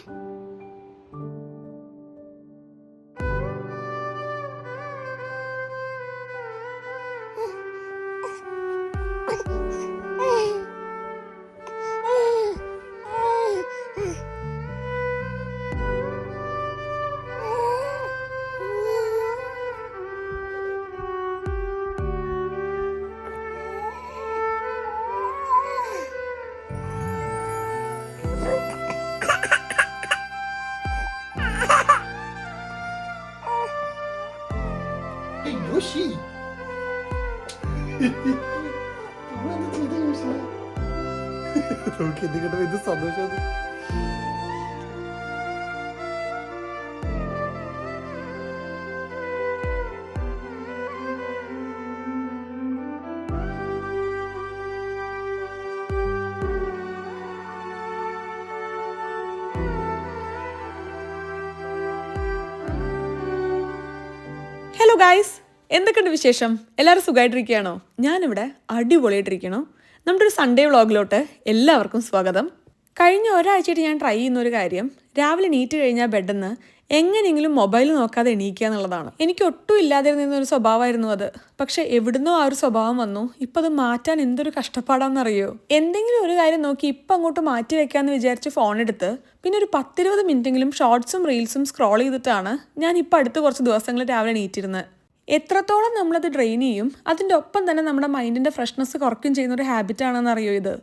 Yoshi! നമുക്ക് എന്തെങ്കിലും ഇത് സന്തോഷം. ഹലോ ഗായ്സ്, എന്തൊക്കെയുണ്ട് വിശേഷം? എല്ലാവരും സുഖമായിട്ടിരിക്കുകയാണോ? ഞാനിവിടെ അടിപൊളിയായിട്ടിരിക്കണോ. നമ്മുടെ ഒരു സൺഡേ വ്ളോഗിലോട്ട് എല്ലാവർക്കും സ്വാഗതം. കഴിഞ്ഞ ഒരാഴ്ചയായിട്ട് ഞാൻ ട്രൈ ചെയ്യുന്ന ഒരു കാര്യം, രാവിലെ എണീറ്റ് കഴിഞ്ഞാൽ ബെഡിൽ നിന്ന് എങ്ങനെയെങ്കിലും മൊബൈൽ നോക്കാതെ എണീക്കുക എന്നുള്ളതാണ്. എനിക്ക് ഒട്ടും ഇല്ലാതിരുന്ന ഒരു സ്വഭാവമായിരുന്നു അത്. പക്ഷെ എവിടുന്നോ ആ ഒരു സ്വഭാവം വന്നു. ഇപ്പം അത് മാറ്റാൻ എന്തൊരു കഷ്ടപ്പാടാണെന്നറിയോ. എന്തെങ്കിലും ഒരു കാര്യം നോക്കി ഇപ്പം അങ്ങോട്ട് മാറ്റി വെക്കാമെന്ന് വിചാരിച്ച് ഫോൺ എടുത്ത് പിന്നെ ഒരു 10-20 മിനിറ്റെങ്കിലും ഷോർട്സും റീൽസും സ്ക്രോൾ ചെയ്തിട്ടാണ് ഞാൻ ഇപ്പം അടുത്ത കുറച്ച് ദിവസങ്ങൾ രാവിലെ എണീറ്റിരുന്നത്. എത്രത്തോളം നമ്മളത് ഡ്രെയിൻ ചെയ്യും, അതിൻ്റെ ഒപ്പം തന്നെ നമ്മുടെ മൈൻഡിൻ്റെ ഫ്രഷ്നെസ് കുറയ്ക്കും ചെയ്യുന്ന ഒരു ഹാബിറ്റാണെന്ന് അറിയോ ഇത്.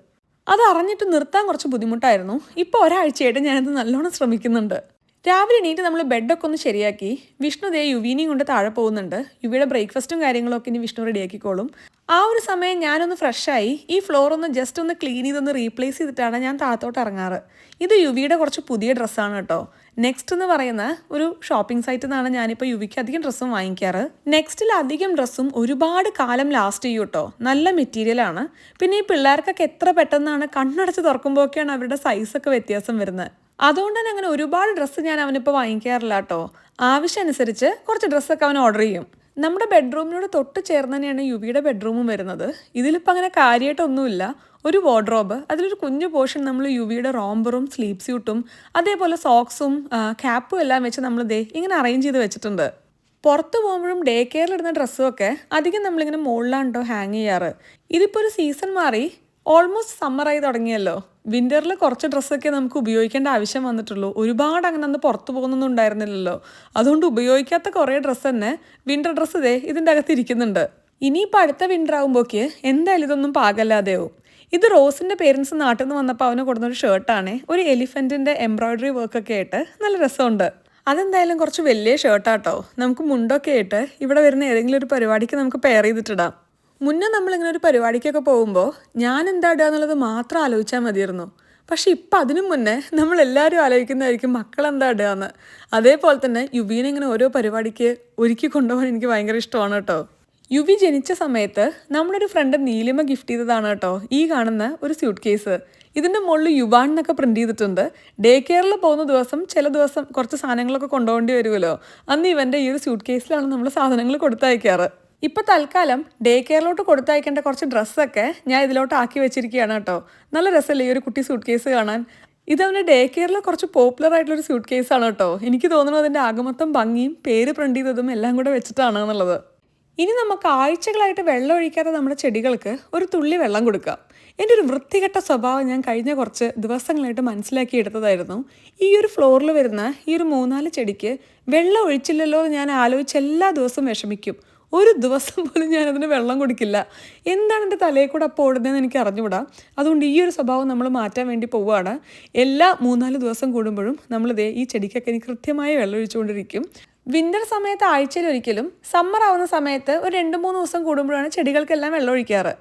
അത് അറിഞ്ഞിട്ട് നിർത്താൻ കുറച്ച് ബുദ്ധിമുട്ടായിരുന്നു. ഇപ്പോൾ ഒരാഴ്ചയായിട്ട് ഞാനത് നല്ലോണം ശ്രമിക്കുന്നുണ്ട്. രാവിലെ എണീറ്റ് നമ്മൾ ബെഡൊക്കെ ഒന്ന് ശരിയാക്കി വിഷ്ണു ദേ യുവീനെയും കൊണ്ട് താഴെ പോകുന്നുണ്ട്. യുവിയുടെ ബ്രേക്ക്ഫാസ്റ്റും കാര്യങ്ങളൊക്കെ ഇനി വിഷ്ണു റെഡിയാക്കിക്കോളും. ആ ഒരു സമയം ഞാനൊന്ന് ഫ്രഷായി ഈ ഫ്ലോർ ഒന്ന് ജസ്റ്റ് ഒന്ന് ക്ലീൻ ചെയ്തൊന്ന് റീപ്ലേസ് ചെയ്തിട്ടാണ് ഞാൻ താഴത്തോട്ട് ഇറങ്ങാറ്. ഇത് യുവിയുടെ കുറച്ച് പുതിയ ഡ്രസ്സാണ് കേട്ടോ. നെക്സ്റ്റ് എന്ന് പറയുന്ന ഒരു ഷോപ്പിംഗ് സൈറ്റിൽ നിന്നാണ് ഞാനിപ്പോൾ യുവിക്ക് അധികം ഡ്രസ്സും വാങ്ങിക്കാറ്. നെക്സ്റ്റിൽ അധികം ഡ്രസ്സും ഒരുപാട് കാലം ലാസ്റ്റ് ചെയ്യും കേട്ടോ. നല്ല മെറ്റീരിയലാണ്. പിന്നെ ഈ പിള്ളേർക്കൊക്കെ എത്ര പെട്ടെന്നാണ് കണ്ണടച്ച് തുറക്കുമ്പോഴൊക്കെയാണ് അവരുടെ സൈസൊക്കെ വ്യത്യാസം വരുന്നത്. അതുകൊണ്ട് തന്നെ അങ്ങനെ ഒരുപാട് ഡ്രസ്സ് ഞാൻ അവനിപ്പോൾ വാങ്ങിക്കാറില്ല കേട്ടോ. ആവശ്യമനുസരിച്ച് കുറച്ച് ഡ്രസ്സൊക്കെ അവൻ ഓർഡർ ചെയ്യും. നമ്മുടെ ബെഡ്റൂമിനോട് തൊട്ട് ചേർന്ന് തന്നെയാണ് യുവിയുടെ ബെഡ്റൂമും വരുന്നത്. ഇതിലിപ്പോൾ അങ്ങനെ കാര്യമായിട്ടൊന്നുമില്ല. ഒരു വാർഡ്രോബ്, അതിലൊരു കുഞ്ഞു പോർഷൻ നമ്മൾ യുവിയുടെ റോംബറും സ്ലീപ്പ് സ്യൂട്ടും അതേപോലെ സോക്സും ക്യാപ്പും എല്ലാം വെച്ച് നമ്മൾ ദേ ഇങ്ങനെ അറേഞ്ച് ചെയ്ത് വെച്ചിട്ടുണ്ട്. പുറത്ത് പോകുമ്പോഴും ഡേ കെയറിലിടുന്ന ഡ്രസ്സും ഒക്കെ അധികം നമ്മളിങ്ങനെ മുകളിലാണ് കേട്ടോ ഹാങ് ചെയ്യാറ്. ഇതിപ്പോൾ ഒരു സീസൺ മാറി ഓൾമോസ്റ്റ് സമ്മറായി തുടങ്ങിയല്ലോ. വിൻ്ററിൽ കുറച്ച് ഡ്രസ്സൊക്കെ നമുക്ക് ഉപയോഗിക്കേണ്ട ആവശ്യം വന്നിട്ടുള്ളൂ. ഒരുപാട് അങ്ങനെ അന്ന് പുറത്ത് പോകുന്നൊന്നും ഉണ്ടായിരുന്നില്ലല്ലോ. അതുകൊണ്ട് ഉപയോഗിക്കാത്ത കുറേ ഡ്രസ്സ് തന്നെ വിൻ്റർ ഡ്രസ്സ് ഇതേ ഇതിൻ്റെ അകത്ത് ഇരിക്കുന്നുണ്ട്. ഇനിയിപ്പോൾ അടുത്ത വിൻ്റർ ആകുമ്പോഴേക്ക് എന്തായാലും ഇതൊന്നും പാകല്ലാതെയാവും. ഇത് റോസിൻ്റെ പേരൻസ് നാട്ടിൽ നിന്ന് വന്നപ്പോൾ അവന് കൊടുന്നൊരു ഷർട്ടാണ്. ഒരു എലിഫൻറ്റിൻ്റെ എംബ്രോയ്ഡറി വർക്കൊക്കെ ആയിട്ട് നല്ല രസമുണ്ട്. അതെന്തായാലും കുറച്ച് വലിയ ഷർട്ടാട്ടോ. നമുക്ക് മുണ്ടൊക്കെ ആയിട്ട് ഇവിടെ വരുന്ന ഏതെങ്കിലും ഒരു പരിപാടിക്ക് നമുക്ക് പെയർ ചെയ്തിട്ടിടാം. മുന്നേ നമ്മളിങ്ങനെ ഒരു പരിപാടിക്കൊക്കെ പോകുമ്പോൾ ഞാൻ എന്താ ഇടുക എന്നുള്ളത് മാത്രം ആലോചിച്ചാൽ മതിയായിരുന്നു. പക്ഷെ ഇപ്പം അതിനു മുന്നേ നമ്മളെല്ലാവരും ആലോചിക്കുന്നതായിരിക്കും മക്കളെന്താ ഇടുക എന്ന്. അതേപോലെ തന്നെ യുവീനെ ഇങ്ങനെ ഓരോ പരിപാടിക്ക് ഒരുക്കി കൊണ്ടുപോകാൻ എനിക്ക് ഭയങ്കര ഇഷ്ടമാണ് കേട്ടോ. യുവി ജനിച്ച സമയത്ത് നമ്മളൊരു ഫ്രണ്ട് നീലിമ ഗിഫ്റ്റ് ചെയ്തതാണ് കേട്ടോ ഈ കാണുന്ന ഒരു സ്യൂട്ട് കേസ്. ഇതിൻ്റെ മുകളിൽ യുവാൻ എന്നൊക്കെ പ്രിൻ്റ് ചെയ്തിട്ടുണ്ട്. ഡേ കെയറിൽ പോകുന്ന ദിവസം ചില ദിവസം കുറച്ച് സാധനങ്ങളൊക്കെ കൊണ്ടുപോകേണ്ടി വരുമല്ലോ. അന്ന് ഇവൻ്റെ ഈ ഒരു സ്യൂട്ട് കേസിലാണ് നമ്മൾ സാധനങ്ങൾ കൊടുത്തയക്കാറ്. ഇപ്പോൾ തൽക്കാലം ഡേ കെയറിലോട്ട് കൊടുത്തയക്കേണ്ട കുറച്ച് ഡ്രസ്സൊക്കെ ഞാൻ ഇതിലോട്ട് ആക്കി വെച്ചിരിക്കുകയാണ് കേട്ടോ. നല്ല രസമല്ലേ ഈ ഒരു കുട്ടി സ്യൂട്ട് കേസ് കാണാൻ. ഇതവൻ്റെ ഡേ കെയറിൽ കുറച്ച് പോപ്പുലർ ആയിട്ടുള്ളൊരു സ്യൂട്ട് കേസാണ് കേട്ടോ. എനിക്ക് തോന്നുന്നു അതിൻ്റെ ആകമൊത്തം ഭംഗിയും പേര് പ്രിൻ്റ് ചെയ്തതും എല്ലാം കൂടെ വെച്ചിട്ടാണ് എന്നുള്ളത്. ഇനി നമുക്ക് ആഴ്ചകളായിട്ട് വെള്ളം ഒഴിക്കാത്ത നമ്മുടെ ചെടികൾക്ക് ഒരു തുള്ളി വെള്ളം കൊടുക്കാം. എൻ്റെ ഒരു വൃത്തികെട്ട സ്വഭാവം ഞാൻ കഴിഞ്ഞ കുറച്ച് ദിവസങ്ങളായിട്ട് മനസ്സിലാക്കി എടുത്തതായിരുന്നു. ഈ ഒരു ഫ്ലോറിൽ വരുന്ന ഈ ഒരു 3-4 ചെടിക്ക് വെള്ളം ഒഴിച്ചില്ലല്ലോ എന്ന് ഞാൻ ആലോചിച്ച് എല്ലാ ദിവസവും വിഷമിക്കും. ഒരു ദിവസം പോലും ഞാനതിന് വെള്ളം കൊടുക്കില്ല. എന്താണ് എൻ്റെ തലയിൽ കൂടെ അപ്പോൾ ഓടുന്നതെന്ന് എനിക്ക് അറിഞ്ഞുകൂടാ. അതുകൊണ്ട് ഈ ഒരു സ്വഭാവം നമ്മൾ മാറ്റാൻ വേണ്ടി പോവുകയാണ്. എല്ലാ 3-4 ദിവസം കൂടുമ്പോഴും നമ്മളിതേ ഈ ചെടിക്കൊക്കെ എനിക്ക് കൃത്യമായി വെള്ളം ഒഴിച്ചുകൊണ്ടിരിക്കും. വിൻ്റർ സമയത്ത് ആഴ്ചയിൽ ഒരിക്കലും, സമ്മർ ആവുന്ന സമയത്ത് ഒരു 2-3 ദിവസം കൂടുമ്പോഴാണ് ചെടികൾക്കെല്ലാം വെള്ളം ഒഴിക്കാറ്.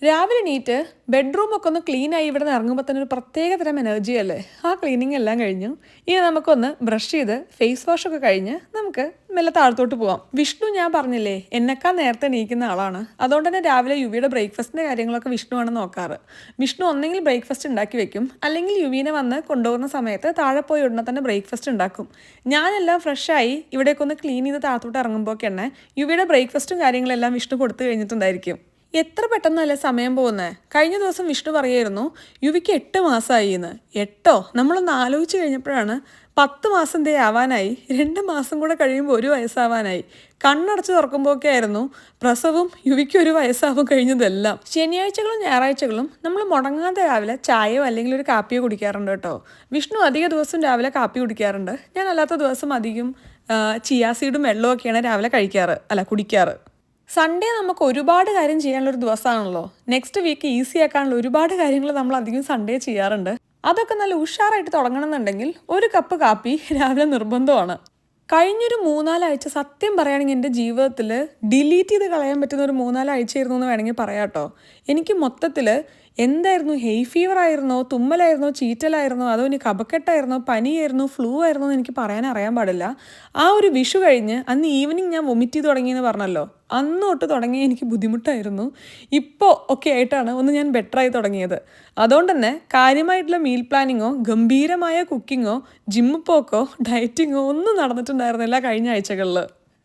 രാവിലെ എണീറ്റ് ബെഡ്റൂമൊക്കെ ഒന്ന് ക്ലീനായി ഇവിടെ നിന്ന് ഇറങ്ങുമ്പോൾ തന്നെ ഒരു പ്രത്യേക തരം എനർജി അല്ലേ. ആ ക്ലീനിങ് എല്ലാം കഴിഞ്ഞു. ഇനി നമുക്കൊന്ന് ബ്രഷ് ചെയ്ത് ഫേസ് വാഷൊക്കെ കഴിഞ്ഞ് നമുക്ക് മെല്ലെ താഴത്തോട്ട് പോവാം. വിഷ്ണു ഞാൻ പറഞ്ഞില്ലേ എന്നെക്കാൾ നേരത്തെ എണീക്കുന്ന ആളാണ്. അതുകൊണ്ട് തന്നെ രാവിലെ യുവിയുടെ ബ്രേക്ക്ഫാസ്റ്റിൻ്റെ കാര്യങ്ങളൊക്കെ വിഷ്ണുവാണ് നോക്കാറ്. വിഷ്ണു ഒന്നെങ്കിൽ ബ്രേക്ക്ഫാസ്റ്റ് ഉണ്ടാക്കി വെക്കും, അല്ലെങ്കിൽ യുവിനെ വന്ന് കൊണ്ടുപോകുന്ന സമയത്ത് താഴെ പോയി ഉടനെ തന്നെ ബ്രേക്ക്ഫാസ്റ്റ് ഉണ്ടാക്കും. ഞാനെല്ലാം ഫ്രഷായി ഇവിടേക്കൊന്ന് ക്ലീൻ ചെയ്ത് താഴത്തോട്ട് ഇറങ്ങുമ്പോൾ തന്നെ യുവിയുടെ ബ്രേക്ക്ഫാസ്റ്റും കാര്യങ്ങളെല്ലാം വിഷ്ണു കൊടുത്തു കഴിഞ്ഞിട്ടുണ്ടായിരിക്കും. എത്ര പെട്ടെന്നല്ലേ സമയം പോകുന്നത്. കഴിഞ്ഞ ദിവസം വിഷ്ണു പറയായിരുന്നു യുവിക്ക് 8 മാസമായി എന്ന്. 8 നമ്മളൊന്ന് ആലോചിച്ച് കഴിഞ്ഞപ്പോഴാണ് 10 മാസം ദേ ആവാനായി. 2 മാസം കൂടെ കഴിയുമ്പോൾ 1 വയസ്സാവാനായി. കണ്ണടച്ച് തുറക്കുമ്പോഴൊക്കെ ആയിരുന്നു പ്രസവം യുവിക്ക് 1 വയസ്സാവും കഴിഞ്ഞതെല്ലാം. ശനിയാഴ്ചകളും ഞായറാഴ്ചകളും നമ്മൾ മുടങ്ങാതെ രാവിലെ ചായയോ അല്ലെങ്കിൽ ഒരു കാപ്പിയോ കുടിക്കാറുണ്ട് കേട്ടോ. വിഷ്ണു അധിക ദിവസം രാവിലെ കാപ്പി കുടിക്കാറുണ്ട്. ഞാൻ അല്ലാത്ത ദിവസം അധികം ചിയാ സീഡും വെള്ളമൊക്കെയാണ് രാവിലെ കുടിക്കാറ്. സൺഡേ നമുക്ക് ഒരുപാട് കാര്യം ചെയ്യാനുള്ളൊരു ദിവസമാണല്ലോ. നെക്സ്റ്റ് വീക്ക് ഈസി ആക്കാനുള്ള ഒരുപാട് കാര്യങ്ങൾ നമ്മൾ അധികം സൺഡേ ചെയ്യാറുണ്ട്. അതൊക്കെ നല്ല ഉഷാറായിട്ട് തുടങ്ങണമെന്നുണ്ടെങ്കിൽ 1 കപ്പ് കാപ്പി രാവിലെ നിർബന്ധമാണ്. കഴിഞ്ഞൊരു 3-4 ആഴ്ച സത്യം പറയുകയാണെങ്കിൽ എൻ്റെ ജീവിതത്തിൽ ഡിലീറ്റ് ചെയ്ത് കളയാൻ പറ്റുന്ന ഒരു 3-4 ആഴ്ചയായിരുന്നു എന്ന് വേണമെങ്കിൽ പറയാം കേട്ടോ. എനിക്ക് മൊത്തത്തിൽ എന്തായിരുന്നു, ഹെയ് ഫീവർ ആയിരുന്നോ, തുമ്മലായിരുന്നോ, ചീറ്റലായിരുന്നോ, അതോ ഇനി കഫക്കെട്ടായിരുന്നോ, പനിയായിരുന്നോ, ഫ്ലൂ ആയിരുന്നോ എന്ന് എനിക്ക് അറിയാൻ പാടില്ല. ആ ഒരു വിഷു കഴിഞ്ഞ് അന്ന് ഈവനിങ് ഞാൻ വൊമിറ്റ് ചെയ്ത് തുടങ്ങിയെന്ന് പറഞ്ഞല്ലോ, അന്ന് തൊട്ട് തുടങ്ങി എനിക്ക് ബുദ്ധിമുട്ടായിരുന്നു. ഇപ്പോൾ ഒക്കെ ആയിട്ടാണ് ഒന്ന് ഞാൻ ബെറ്ററായി തുടങ്ങിയത്. അതുകൊണ്ട് തന്നെ കാര്യമായിട്ടുള്ള മീൽ പ്ലാനിങ്ങോ ഗംഭീരമായ കുക്കിങ്ങോ ജിമ്മ് പോക്കോ ഡയറ്റിങ്ങോ ഒന്നും നടന്നിട്ടുണ്ടായിരുന്നില്ല കഴിഞ്ഞ ആഴ്ചകളിൽ.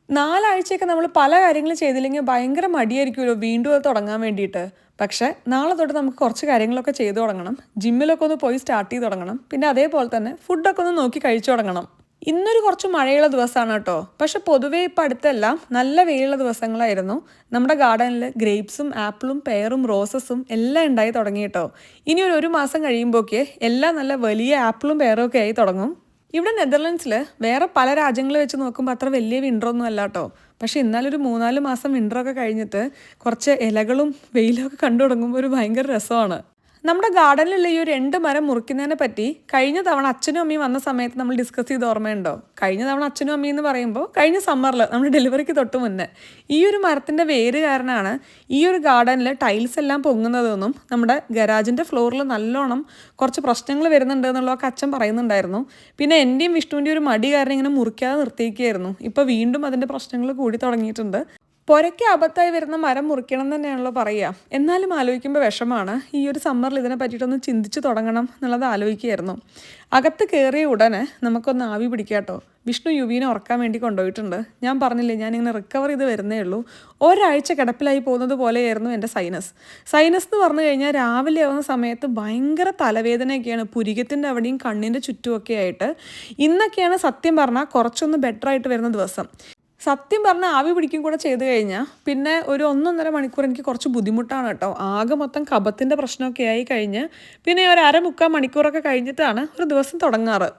4 ആഴ്ചയൊക്കെ നമ്മൾ പല കാര്യങ്ങളും ചെയ്തില്ലെങ്കിൽ ഭയങ്കര മടിയായിരിക്കുമല്ലോ വീണ്ടും അത് തുടങ്ങാൻ വേണ്ടിയിട്ട്. പക്ഷേ നാളെ തൊട്ട് നമുക്ക് കുറച്ച് കാര്യങ്ങളൊക്കെ ചെയ്തു തുടങ്ങണം. ജിമ്മിലൊക്കെ ഒന്ന് പോയി സ്റ്റാർട്ട് ചെയ്ത് തുടങ്ങണം. പിന്നെ അതേപോലെ തന്നെ ഫുഡൊക്കെ ഒന്ന് നോക്കി കഴിച്ചു തുടങ്ങണം. ഇന്നൊരു കുറച്ച് മഴയുള്ള ദിവസമാണ് കേട്ടോ. പക്ഷെ പൊതുവേ ഇപ്പം അടുത്തെല്ലാം നല്ല വെയിലുള്ള ദിവസങ്ങളായിരുന്നു. നമ്മുടെ ഗാർഡനിൽ ഗ്രേപ്സും ആപ്പിളും പെയറും റോസസും എല്ലാം ഉണ്ടായി തുടങ്ങി കേട്ടോ. ഇനി ഒരു മാസം കഴിയുമ്പോഴൊക്കെ എല്ലാം നല്ല വലിയ ആപ്പിളും പെയറും ഒക്കെ ആയി തുടങ്ങും. ഇവിടെ നെതർലൻഡ്സിൽ വേറെ പല രാജ്യങ്ങൾ വെച്ച് നോക്കുമ്പോൾ അത്ര വലിയ വിൻ്ററൊന്നും അല്ല കേട്ടോ. പക്ഷേ എന്നാലൊരു 3-4 മാസം വിൻ്ററൊക്കെ കഴിഞ്ഞിട്ട് കുറച്ച് ഇലകളും വെയിലും ഒക്കെ കണ്ടു തുടങ്ങുമ്പോൾ ഒരു ഭയങ്കര രസമാണ്. നമ്മുടെ ഗാർഡനിലുള്ള ഈ 2 മരം മുറിക്കുന്നതിനെ പറ്റി കഴിഞ്ഞ തവണ അച്ഛനും അമ്മയും വന്ന സമയത്ത് നമ്മൾ ഡിസ്കസ് ചെയ്ത് ഓർമ്മയുണ്ടോ? കഴിഞ്ഞ തവണ അച്ഛനും അമ്മയും എന്ന് പറയുമ്പോൾ കഴിഞ്ഞ സമ്മറിൽ നമ്മൾ ഡെലിവറിക്ക് തൊട്ട് മുന്നേ ഈ ഒരു മരത്തിൻ്റെ വേര് കാരണമാണ് ഈ ഒരു ഗാർഡനിൽ ടൈൽസ് എല്ലാം പൊങ്ങുന്നതെന്നും നമ്മുടെ ഗരാജിൻ്റെ ഫ്ലോറിൽ നല്ലോണം കുറച്ച് പ്രശ്നങ്ങൾ വരുന്നുണ്ട് എന്നുള്ളതൊക്കെ അച്ഛൻ പറയുന്നുണ്ടായിരുന്നു. പിന്നെ എൻ്റെയും വിഷ്ണുവിൻ്റെയും ഒരു മടി കാരണം ഇങ്ങനെ മുറിക്കാതെ നിർത്തിയിരിക്കുകയായിരുന്നു. ഇപ്പോൾ വീണ്ടും അതിൻ്റെ പ്രശ്നങ്ങൾ കൂടി തുടങ്ങിയിട്ടുണ്ട്. പുരയ്ക്ക് അബദ്ധമായി വരുന്ന മരം മുറിക്കണം തന്നെയാണല്ലോ പറയുക. എന്നാലും ആലോചിക്കുമ്പോൾ വിഷമാണ്. ഈ ഒരു സമ്മറിൽ ഇതിനെ പറ്റിയിട്ടൊന്ന് ചിന്തിച്ച് തുടങ്ങണം എന്നുള്ളത് ആലോചിക്കുകയായിരുന്നു. അകത്ത് കയറിയ ഉടനെ നമുക്കൊന്ന് ആവി പിടിക്കാം കേട്ടോ. വിഷ്ണു യുവീനെ ഉറക്കാൻ വേണ്ടി കൊണ്ടുപോയിട്ടുണ്ട്. ഞാൻ പറഞ്ഞില്ലേ, ഞാനിങ്ങനെ റിക്കവർ ചെയ്ത് വരുന്നേ ഉള്ളൂ. ഒരാഴ്ച കിടപ്പിലായി പോകുന്നത് പോലെയായിരുന്നു എൻ്റെ സൈനസ് എന്ന് പറഞ്ഞു കഴിഞ്ഞാൽ രാവിലെ ആവുന്ന സമയത്ത് ഭയങ്കര തലവേദനയൊക്കെയാണ്, പുരികത്തിൻ്റെ അവിടെയും കണ്ണിൻ്റെ ചുറ്റുമൊക്കെ ആയിട്ട്. ഇന്നൊക്കെയാണ് സത്യം പറഞ്ഞാൽ കുറച്ചൊന്ന് ബെറ്ററായിട്ട് വരുന്ന ദിവസം. സത്യം പറഞ്ഞാൽ ആവി പിടിക്കും കൂടെ ചെയ്ത് കഴിഞ്ഞാൽ പിന്നെ ഒരു 1-1.5 മണിക്കൂർ എനിക്ക് കുറച്ച് ബുദ്ധിമുട്ടാണ് കേട്ടോ. ആകെ മൊത്തം കഫത്തിൻ്റെ പ്രശ്നമൊക്കെ ആയി കഴിഞ്ഞ് പിന്നെ ഒരു 1/2-3 മണിക്കൂറൊക്കെ കഴിഞ്ഞിട്ടാണ് ഒരു ദിവസം തുടങ്ങാറ്.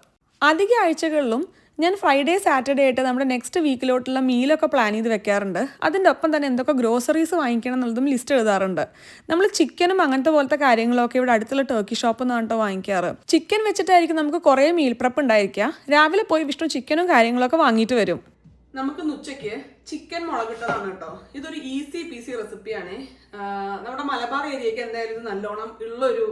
അധിക ആഴ്ചകളിലും ഞാൻ ഫ്രൈഡേ സാറ്റർഡേ ആയിട്ട് നമ്മുടെ നെക്സ്റ്റ് വീക്കിലോട്ടുള്ള മീലൊക്കെ പ്ലാൻ ചെയ്ത് വെക്കാറുണ്ട്. അതിൻ്റെ ഒപ്പം തന്നെ എന്തൊക്കെ ഗ്രോസറീസ് വാങ്ങിക്കണം എന്നുള്ളതും ലിസ്റ്റ് എഴുതാറുണ്ട്. നമ്മൾ ചിക്കനും അങ്ങനത്തെ പോലത്തെ കാര്യങ്ങളൊക്കെ ഇവിടെ അടുത്തുള്ള ടർക്കി ഷോപ്പിൽ നിന്നാണ് കേട്ടോ വാങ്ങിക്കാറ്. ചിക്കൻ വെച്ചിട്ടായിരിക്കും നമുക്ക് കുറേ മീൽ പ്രപ്പ് ഉണ്ടായിരിക്കുക. രാവിലെ പോയി വിഷ്ണു ചിക്കനും കാര്യങ്ങളൊക്കെ വാങ്ങിയിട്ട് വരും. നമുക്ക് ഉച്ചയ്ക്ക് ചിക്കൻ മുളകിട്ടതാണ് കേട്ടോ. ഇതൊരു ഈസി പീസി റെസിപ്പിയാണ്. നമ്മുടെ മലബാർ ഏരിയയ്ക്ക് എന്തായാലും ഇത് നല്ലോണം ഉള്ളൊരു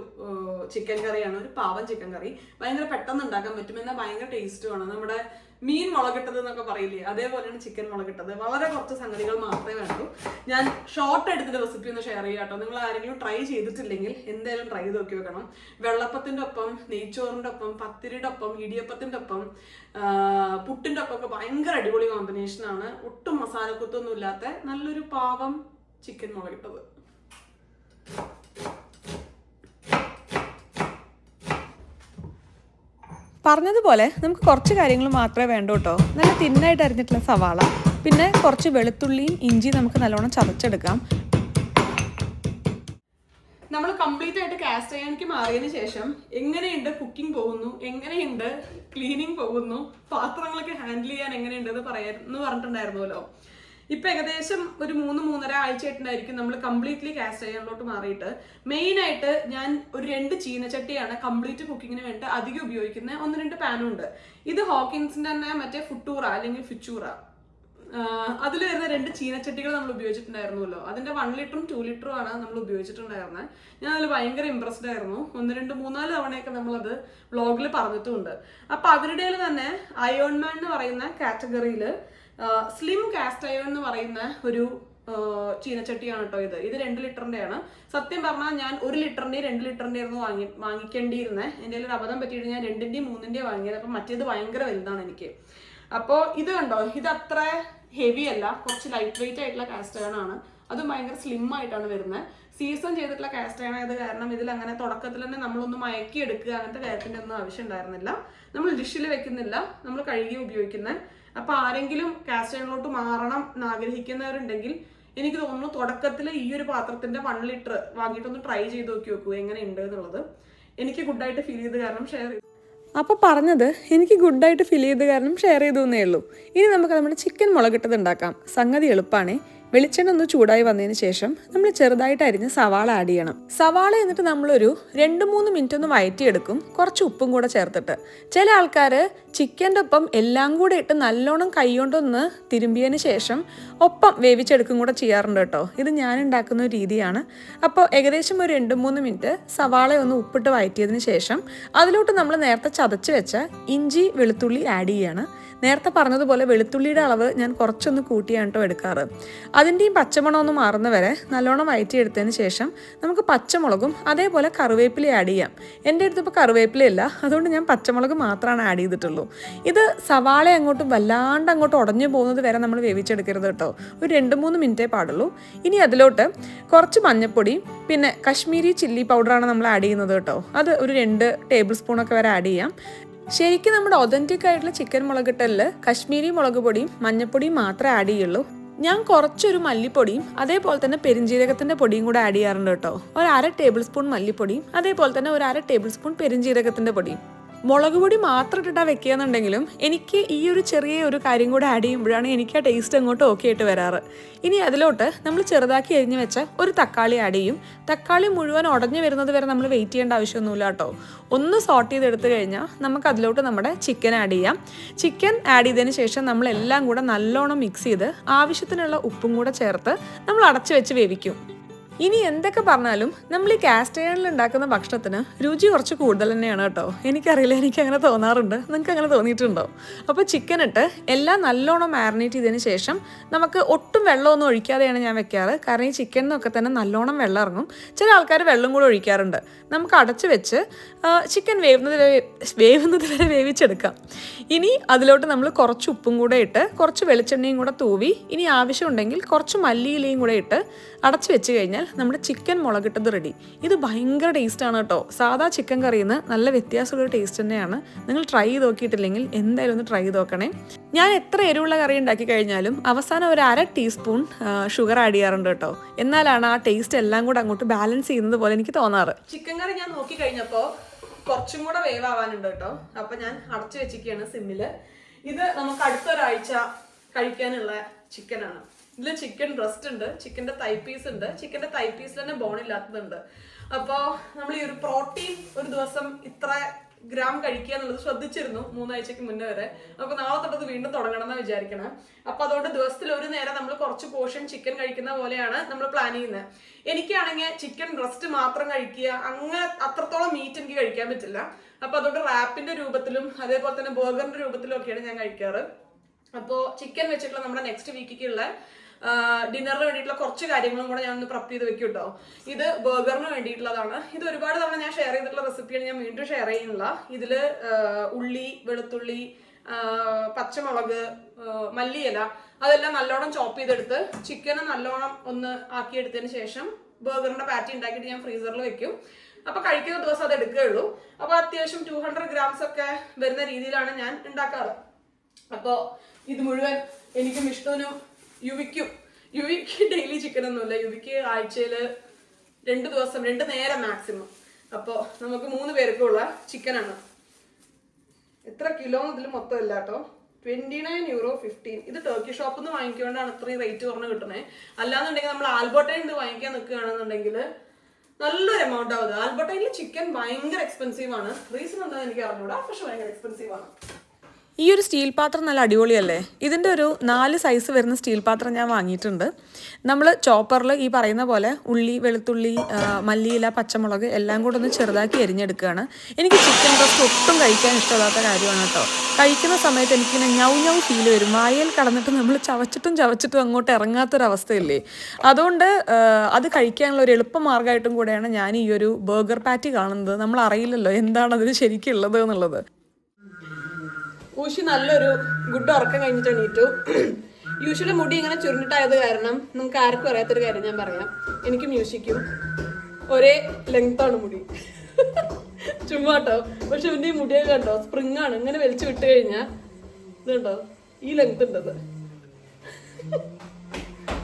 ചിക്കൻ കറിയാണ്. ഒരു പാവൻ ചിക്കൻ കറി, ഭയങ്കര പെട്ടെന്ന് ഉണ്ടാക്കാൻ പറ്റും, എന്നാൽ ഭയങ്കര ടേസ്റ്റുമാണ്. നമ്മുടെ മീൻ മുളകിട്ടത് എന്നൊക്കെ പറയില്ലേ, അതേപോലെയാണ് ചിക്കൻ മുളകിട്ടത്. വളരെ കുറച്ച് സംഗതികൾ മാത്രമേ വേണ്ടൂ. ഞാൻ ഷോർട്ട് എടുത്തിട്ട് റെസിപ്പി ഒന്ന് ഷെയർ ചെയ്യാം കേട്ടോ. നിങ്ങൾ ആരെങ്കിലും ട്രൈ ചെയ്തിട്ടില്ലെങ്കിൽ എന്തായാലും ട്രൈ ചെയ്ത് നോക്കി വെക്കണം. വെള്ളപ്പത്തിൻ്റെ ഒപ്പം, നെയ്ച്ചോറിൻ്റെ ഒപ്പം, പത്തിരിയുടെ ഒപ്പം, ഇടിയപ്പത്തിൻ്റെ ഒപ്പം, പുട്ടിൻ്റെ ഒപ്പം ഒക്കെ ഭയങ്കര അടിപൊളി കോമ്പിനേഷനാണ്. ഒട്ടും മസാലക്കുത്തൊന്നും ഇല്ലാത്ത നല്ലൊരു പാവം ചിക്കൻ മുളകിട്ടത്. പറഞ്ഞതുപോലെ നമുക്ക് കുറച്ച് കാര്യങ്ങൾ മാത്രമേ വേണ്ടൂ കേട്ടോ. നല്ല തിന്നായിട്ട് അരിഞ്ഞിട്ടുള്ള സവാള, പിന്നെ കുറച്ച് വെളുത്തുള്ളിയും ഇഞ്ചി നമുക്ക് നല്ലോണം ചതച്ചെടുക്കാം. നമ്മൾ കംപ്ലീറ്റ് ആയിട്ട് കാസ്റ്റ് അയണിക്ക് മാറിയതിന് ശേഷം എങ്ങനെയുണ്ട് കുക്കിംഗ് പോകുന്നു, എങ്ങനെയുണ്ട് ക്ലീനിങ് പോകുന്നു, പാത്രങ്ങളൊക്കെ ഹാൻഡിൽ ചെയ്യാൻ എങ്ങനെയുണ്ട് എന്ന് പറഞ്ഞിട്ടുണ്ടായിരുന്നല്ലോ. ഇപ്പൊ ഏകദേശം ഒരു 3-3.5 ആഴ്ചയായിട്ടുണ്ടായിരിക്കും നമ്മൾ കംപ്ലീറ്റ്ലി കാസ്റ്റ് അയണിലോട്ട് മാറിയിട്ട്. മെയിൻ ആയിട്ട് ഞാൻ ഒരു 2 ചീനച്ചട്ടിയാണ് കംപ്ലീറ്റ് കുക്കിങ്ങിന് വേണ്ടി അധികം ഉപയോഗിക്കുന്നത്. 1-2 പാനും ഉണ്ട്. ഇത് ഹോക്കിൻസിന്റെ തന്നെ മറ്റേ ഫുട്ടൂറ അല്ലെങ്കിൽ ഫിച്ചൂറ, അതിൽ വരുന്ന 2 ചീനച്ചട്ടികൾ നമ്മൾ ഉപയോഗിച്ചിട്ടുണ്ടായിരുന്നല്ലോ. അതിന്റെ 1 ലിറ്ററും 2 ലിറ്ററും ആണ് നമ്മൾ ഉപയോഗിച്ചിട്ടുണ്ടായിരുന്നത്. ഞാൻ അതിൽ ഭയങ്കര ഇംപ്രസ്ഡ് ആയിരുന്നു. 1-2-3-4 തവണയൊക്കെ നമ്മളത് വ്ളോഗിൽ പറഞ്ഞിട്ടുമുണ്ട്. അപ്പൊ അവരുടെ തന്നെ അയോൺമാൻ എന്ന് പറയുന്ന കാറ്റഗറിയിൽ സ്ലിം കാസ്റ്റ് അയൺ എന്ന് പറയുന്ന ഒരു ചീനച്ചട്ടിയാണ് കേട്ടോ ഇത്. ഇത് 2 ലിറ്ററിന്റെ ആണ്. സത്യം പറഞ്ഞാൽ ഞാൻ 1 ലിറ്ററിന്റെയും 2 ലിറ്ററിന്റെ ആയിരുന്നു വാങ്ങിക്കേണ്ടിയിരുന്നത്. എൻ്റെ ഒരു അബദ്ധം പറ്റിയിട്ട് ഞാൻ 2-ന്റെയും 3-ന്റെയും വാങ്ങിയത്. അപ്പം മറ്റേത് ഭയങ്കര വലുതാണ് എനിക്ക്. അപ്പോൾ ഇത് കണ്ടോ, ഇത് അത്ര ഹെവി അല്ല, കുറച്ച് ലൈറ്റ് വെയിറ്റ് ആയിട്ടുള്ള കാസ്റ്റ് അയൺ ആണ്. അതും ഭയങ്കര സ്ലിം ആയിട്ടാണ് വരുന്നത്. സീസൺ ചെയ്തിട്ടുള്ള കാസ്റ്റ് അയൺ ആയത് കാരണം ഇതിൽ അങ്ങനെ തുടക്കത്തിൽ തന്നെ നമ്മളൊന്ന് മയക്കി എടുക്കുക അങ്ങനത്തെ കാര്യത്തിൻ്റെ ഒന്നും ആവശ്യം ഉണ്ടായിരുന്നില്ല. നമ്മൾ ഡിഷിൽ വെക്കുന്നില്ല, നമ്മൾ കഴുകി ഉപയോഗിക്കുന്നത്. അപ്പോൾ ആരെങ്കിലും കാസ്റ്റ് അയണിലോട്ട് മാറണം എന്ന് ആഗ്രഹിക്കുന്നവരുണ്ടെങ്കിൽ എനിക്ക് തോന്നുന്നു തുടക്കത്തിൽ ഈ ഒരു പാത്രത്തിന്റെ 1 ലിറ്റർ വാങ്ങിയിട്ടൊന്ന് ട്രൈ ചെയ്ത് നോക്കൂ എങ്ങനെയുണ്ട് എന്നുള്ളത്. എനിക്ക് ഗുഡായിട്ട് ഫീൽ ചെയ്ത് കാരണം ഷെയർ ചെയ്തു. അപ്പോൾ പറഞ്ഞത് എനിക്ക് ഗുഡായിട്ട് ഫീൽ ചെയ്ത് കാരണം ഷെയർ ചെയ്തു എന്നേ ഉള്ളൂ. ഇനി നമുക്ക് നമ്മുടെ ചിക്കൻ മുളകിട്ടത് ഉണ്ടാക്കാം. സംഗതി എളുപ്പമാണ്. വെളിച്ചെണ്ണ ഒന്ന് ചൂടായി വന്നതിന് ശേഷം നമ്മൾ ചെറുതായിട്ട് അരിഞ്ഞ് സവാള ആഡ് ചെയ്യണം. സവാള എന്നിട്ട് നമ്മളൊരു 2-3 മിനിറ്റ് ഒന്ന് വഴറ്റിയെടുക്കും, കുറച്ച് ഉപ്പും കൂടെ ചേർത്തിട്ട്. ചില ആൾക്കാർ ചിക്കൻ്റെ ഒപ്പം എല്ലാം കൂടെ ഇട്ട് നല്ലോണം കൈകൊണ്ടൊന്ന് തിരുമ്പിയതിന് ശേഷം ഒപ്പം വേവിച്ചെടുക്കും കൂടെ ചെയ്യാറുണ്ട് കേട്ടോ. ഇത് ഞാൻ ഉണ്ടാക്കുന്ന ഒരു രീതിയാണ്. അപ്പോൾ ഏകദേശം ഒരു 2-3 മിനിറ്റ് സവാള ഒന്ന് ഉപ്പിട്ട് വഴറ്റിയതിന് ശേഷം അതിലോട്ട് നമ്മൾ നേരത്തെ ചതച്ച് വെച്ച ഇഞ്ചി വെളുത്തുള്ളി ആഡ് ചെയ്യാണ്. നേരത്തെ പറഞ്ഞതുപോലെ വെളുത്തുള്ളിയുടെ അളവ് ഞാൻ കുറച്ചൊന്ന് കൂട്ടിയാണ് കേട്ടോ എടുക്കാറ്. അതിൻ്റെയും പച്ചമണം ഒന്ന് മാറുന്ന വരെ നല്ലോണം വഴറ്റിയെടുത്തതിന് ശേഷം നമുക്ക് പച്ചമുളകും അതേപോലെ കറിവേപ്പില ആഡ് ചെയ്യാം. എൻ്റെ അടുത്തിപ്പോൾ കറിവേപ്പിലയില്ല, അതുകൊണ്ട് ഞാൻ പച്ചമുളക് മാത്രമാണ് ആഡ് ചെയ്തിട്ടുള്ളൂ. ഇത് സവാള അങ്ങോട്ട് വല്ലാണ്ട് അങ്ങോട്ട് ഉടഞ്ഞു പോകുന്നത് വരെ നമ്മൾ വേവിച്ചെടുക്കരുത് കേട്ടോ. ഒരു 2-3 മിനിറ്റേ പാടുള്ളൂ. ഇനി അതിലോട്ട് കുറച്ച് മഞ്ഞൾപ്പൊടിയും പിന്നെ കശ്മീരി ചില്ലി പൗഡറാണ് നമ്മൾ ആഡ് ചെയ്യുന്നത് കേട്ടോ. അത് ഒരു 2 ടേബിൾ സ്പൂണൊക്കെ വരെ ആഡ് ചെയ്യാം. ശരിക്കും നമ്മുടെ ഒതൻറ്റിക് ആയിട്ടുള്ള ചിക്കൻ മുളകിട്ടലിൽ കശ്മീരി മുളക് പൊടിയും മഞ്ഞൾപ്പൊടിയും മാത്രമേ ആഡ് ചെയ്യുള്ളൂ. ഞാൻ കുറച്ചൊരു മല്ലിപ്പൊടിയും അതേപോലെ തന്നെ പെരിഞ്ജീരകത്തിൻ്റെ പൊടിയും കൂടെ ആഡ് ചെയ്യാറുണ്ട് കേട്ടോ. ഒരു 1/2 ടേബിൾ സ്പൂൺ മല്ലിപ്പൊടിയും അതേപോലെ തന്നെ ഒരു 1/2 ടേബിൾ സ്പൂൺ പെരിഞ്ജീരകത്തിൻ്റെ പൊടിയും. മുളക് പൊടി മാത്രം ഇട്ടിട്ടാണ് വെക്കുകയെന്നുണ്ടെങ്കിലും എനിക്ക് ഈ ഒരു ചെറിയ ഒരു കാര്യം കൂടെ ആഡ് ചെയ്യുമ്പോഴാണ് എനിക്ക് ആ ടേസ്റ്റ് അങ്ങോട്ട് ഓക്കെ ആയിട്ട് വരാറ്. ഇനി അതിലോട്ട് നമ്മൾ ചെറുതാക്കി അരിഞ്ഞ് വെച്ച ഒരു തക്കാളി ആഡ് ചെയ്യും. തക്കാളി മുഴുവൻ ഉടഞ്ഞു വരുന്നത് വരെ നമ്മൾ വെയിറ്റ് ചെയ്യേണ്ട ആവശ്യമൊന്നുമില്ല കേട്ടോ. ഒന്ന് സോട്ട് ചെയ്തെടുത്ത് കഴിഞ്ഞാൽ നമുക്ക് അതിലോട്ട് നമ്മുടെ ചിക്കൻ ആഡ് ചെയ്യാം. ചിക്കൻ ആഡ് ചെയ്തതിന് ശേഷം നമ്മളെല്ലാം കൂടെ നല്ലോണം മിക്സ് ചെയ്ത് ആവശ്യത്തിനുള്ള ഉപ്പും കൂടെ ചേർത്ത് നമ്മൾ അടച്ചു വെച്ച് വേവിക്കും. ഇനി എന്തൊക്കെ പറഞ്ഞാലും നമ്മൾ ഈ കാസ്റ്റ് അയണിൽ ഉണ്ടാക്കുന്ന ഭക്ഷണത്തിന് രുചി കുറച്ച് കൂടുതൽ തന്നെയാണ് കേട്ടോ. എനിക്കറിയില്ല, എനിക്ക് അങ്ങനെ തോന്നാറുണ്ട്. നിങ്ങൾക്ക് അങ്ങനെ തോന്നിയിട്ടുണ്ടോ? അപ്പോൾ ചിക്കൻ ഇട്ട് എല്ലാം നല്ലോണം മാരിനേറ്റ് ചെയ്തതിന് ശേഷം നമുക്ക് ഒട്ടും വെള്ളമൊന്നും ഒഴിക്കാതെയാണ് ഞാൻ വെക്കാറ്. കാരണം ഈ ചിക്കനിന്നൊക്കെ തന്നെ നല്ലോണം വെള്ളം ഇറങ്ങും. ചില ആൾക്കാർ വെള്ളം കൂടെ ഒഴിക്കാറുണ്ട്. നമുക്ക് അടച്ച് വെച്ച് ചിക്കൻ വേവുന്നത് വരെ വേവിച്ചെടുക്കാം. ഇനി അതിലോട്ട് നമ്മൾ കുറച്ച് ഉപ്പും കൂടെ ഇട്ട് കുറച്ച് വെളിച്ചെണ്ണയും കൂടെ തൂവി ഇനി ആവശ്യമുണ്ടെങ്കിൽ കുറച്ച് മല്ലിയിലയും കൂടെ ഇട്ട് അടച്ച് വെച്ച് കഴിഞ്ഞാൽ നമ്മുടെ ചിക്കൻ മുളകിട്ടത് റെഡി. ഇത് ഭയങ്കര ടേസ്റ്റാണ് കേട്ടോ. സാധാ ചിക്കൻ കറിയിൽ നിന്ന് നല്ല വ്യത്യാസമുള്ള ടേസ്റ്റ് തന്നെയാണ്. നിങ്ങൾ ട്രൈ ചെയ്ത് നോക്കിയിട്ടില്ലെങ്കിൽ എന്തായാലും ഒന്ന് ട്രൈ ചെയ്ത് നോക്കണേ. ഞാൻ എത്ര എരിവുള്ള കറി ഉണ്ടാക്കി കഴിഞ്ഞാലും അവസാനം ഒരു 1/2 ടീസ്പൂൺ ഷുഗർ ആഡ് ചെയ്യാറുണ്ട് കേട്ടോ. എന്നാലാണ് ആ ടേസ്റ്റ് എല്ലാം കൂടെ അങ്ങോട്ട് ബാലൻസ് ചെയ്യുന്നത് പോലെ എനിക്ക് തോന്നാറ്. ചിക്കൻ കറി ഞാൻ നോക്കി കഴിഞ്ഞപ്പോൾ കുറച്ചും കൂടെ വേവാവാനുണ്ട് കേട്ടോ. അപ്പം ഞാൻ അടച്ചു വെച്ചിരിക്കുകയാണ് സിമ്മിൽ. ഇത് നമുക്ക് അടുത്തൊരാഴ്ച കഴിക്കാനുള്ള ചിക്കനാണ്. ഇതിൽ ചിക്കൻ ബ്രസ്റ്റ് ഉണ്ട്, ചിക്കൻ്റെ തൈ പീസ് ഉണ്ട്. ചിക്കൻ്റെ തൈ പീസിൽ തന്നെ ബോൺ ഇല്ലാത്തതുണ്ട്. അപ്പോൾ നമ്മൾ ഈ ഒരു പ്രോട്ടീൻ ഒരു ദിവസം ഇത്ര ഗ്രാം കഴിക്കുക എന്നുള്ളത് ശ്രദ്ധിച്ചിരുന്നു 3 ആഴ്ചക്ക് മുന്നേ വരെ. നമുക്ക് നാളെ തൊട്ടത് വീണ്ടും തുടങ്ങണം എന്ന് വിചാരിക്കണം. അപ്പോൾ അതുകൊണ്ട് ദിവസത്തിൽ ഒരു നേരം നമ്മൾ കുറച്ച് പോർഷൻ ചിക്കൻ കഴിക്കുന്ന പോലെയാണ് നമ്മൾ പ്ലാൻ ചെയ്യുന്നത്. എനിക്കാണെങ്കിൽ ചിക്കൻ ബ്രസ്റ്റ് മാത്രം കഴിക്കുക, അങ്ങനെ അത്രത്തോളം മീറ്റ് എനിക്ക് കഴിക്കാൻ പറ്റില്ല. അപ്പോൾ അതുകൊണ്ട് റാപ്പിന്റെ രൂപത്തിലും അതേപോലെ തന്നെ ബർഗറിന്റെ രൂപത്തിലും ഒക്കെയാണ് ഞാൻ കഴിക്കാറ്. അപ്പോൾ ചിക്കൻ വെച്ചിട്ടുള്ള നമ്മുടെ നെക്സ്റ്റ് വീക്കിലുള്ള ഡിന്നറിന് വേണ്ടിയിട്ടുള്ള കുറച്ച് കാര്യങ്ങളും കൂടെ ഞാൻ ഒന്ന് പ്രിപ്പയർ ചെയ്ത് വെക്കും കേട്ടോ. ഇത് ബർഗറിന് വേണ്ടിയിട്ടുള്ളതാണ്. ഇത് ഒരുപാട് തവണ ഞാൻ ഷെയർ ചെയ്തിട്ടുള്ള റെസിപ്പിയാണ്, ഞാൻ വീണ്ടും ഷെയർ ചെയ്യുന്നില്ല. ഇതിൽ ഉള്ളി, വെളുത്തുള്ളി, പച്ചമുളക്, മല്ലിയില അതെല്ലാം നല്ലോണം ചോപ്പ് ചെയ്തെടുത്ത് ചിക്കന് നല്ലോണം ഒന്ന് ആക്കിയെടുത്തതിന് ശേഷം ബർഗറിന്റെ പാറ്റി ഉണ്ടാക്കിയിട്ട് ഞാൻ ഫ്രീസറിൽ വെക്കും. അപ്പൊ കഴിക്കുന്ന ദിവസം അത് എടുക്കുകയുള്ളൂ. അപ്പൊ അത്യാവശ്യം 200 ഗ്രാംസ് ഒക്കെ വരുന്ന രീതിയിലാണ് ഞാൻ ഉണ്ടാക്കാറ്. അപ്പോൾ ഇത് മുഴുവൻ എനിക്കും ഇഷ്ടനും യുവിക്ക് ഡെയിലി ചിക്കൻ ഒന്നുമില്ല. യുവിക്ക് ആഴ്ചയിൽ 2 ദിവസം 2 നേരം മാക്സിമം. അപ്പോൾ നമുക്ക് 3 പേർക്കുള്ള ചിക്കനാണ്. എത്ര കിലോ ഇതിൽ മൊത്തം ഇല്ല കേട്ടോ. €29.15. ഇത് ടർക്കി ഷോപ്പിൽ നിന്ന് വാങ്ങിക്കൊണ്ടാണ് ഇത്രയും റേറ്റ് കുറഞ്ഞ് കിട്ടുന്നത്. അല്ലാന്നുണ്ടെങ്കിൽ നമ്മൾ ആൽബർട്ടയിൽ നിന്ന് വാങ്ങിക്കാൻ നിൽക്കുകയാണെന്നുണ്ടെങ്കിൽ നല്ലൊരു എമൗണ്ട് ആവുന്നത്. ആൽബർട്ടയിൽ ചിക്കൻ ഭയങ്കര എക്സ്പെൻസീവ് ആണ്. റീസൺ എന്താണെന്ന് എനിക്ക് അറിഞ്ഞൂടാ, പക്ഷെ ഭയങ്കര എക്സ്പെൻസീവ് ആണ്. ഈ ഒരു സ്റ്റീൽ പാത്രം നല്ല അടിപൊളിയല്ലേ. ഇതിൻ്റെ ഒരു 4 സൈസ് വരുന്ന സ്റ്റീൽ പാത്രം ഞാൻ വാങ്ങിയിട്ടുണ്ട്. നമ്മൾ ചോപ്പറിൽ ഈ പറയുന്ന പോലെ ഉള്ളി, വെളുത്തുള്ളി, മല്ലിയില, പച്ചമുളക് എല്ലാം കൂടെ ഒന്ന് ചെറുതാക്കി എരിഞ്ഞെടുക്കുകയാണ്. എനിക്ക് ചിക്കൻ ബ്രസ്റ്റ് ഒട്ടും കഴിക്കാൻ ഇഷ്ടമില്ലാത്ത കാര്യമാണ് കേട്ടോ. കഴിക്കുന്ന സമയത്ത് എനിക്കിങ്ങനെ ഞൗ ഫീൽ വരും. വായയിൽ കടന്നിട്ട് നമ്മൾ ചവച്ചിട്ടും അങ്ങോട്ട് ഇറങ്ങാത്തൊരവസ്ഥയില്ലേ. അതുകൊണ്ട് അത് കഴിക്കാനുള്ള ഒരു എളുപ്പമാർഗ്ഗമായിട്ടും കൂടെയാണ് ഞാൻ ഈ ഒരു ബർഗർ പാറ്റി കാണുന്നത്. നമ്മൾ അറിയില്ലല്ലോ എന്താണ് അതിന് ശരിക്കുള്ളത് എന്നുള്ളത്. ഊഷി നല്ലൊരു ഗുഡ് ഉറക്കം കഴിഞ്ഞിട്ട് എണീറ്റു. യൂഷ്വലി മുടി ഇങ്ങനെ ചുരുണ്ടിട്ടായത് കാരണം നിങ്ങൾക്ക് ആർക്കും അറിയാത്തൊരു കാര്യം ഞാൻ പറയാം. എനിക്ക് മ്യൂസിക്കും ഒരേ ലെങ്താണ് മുടി. ചുമ്മാട്ടോ. പക്ഷെ ഇവന്റെ ഈ മുടിയൊക്കെ കണ്ടോ, സ്പ്രിങ് ആണ്. ഇങ്ങനെ വലിച്ചു വിട്ട് കഴിഞ്ഞാൽ ഇത് കണ്ടോ, ഈ ലെങ്ത് ഉണ്ടത്.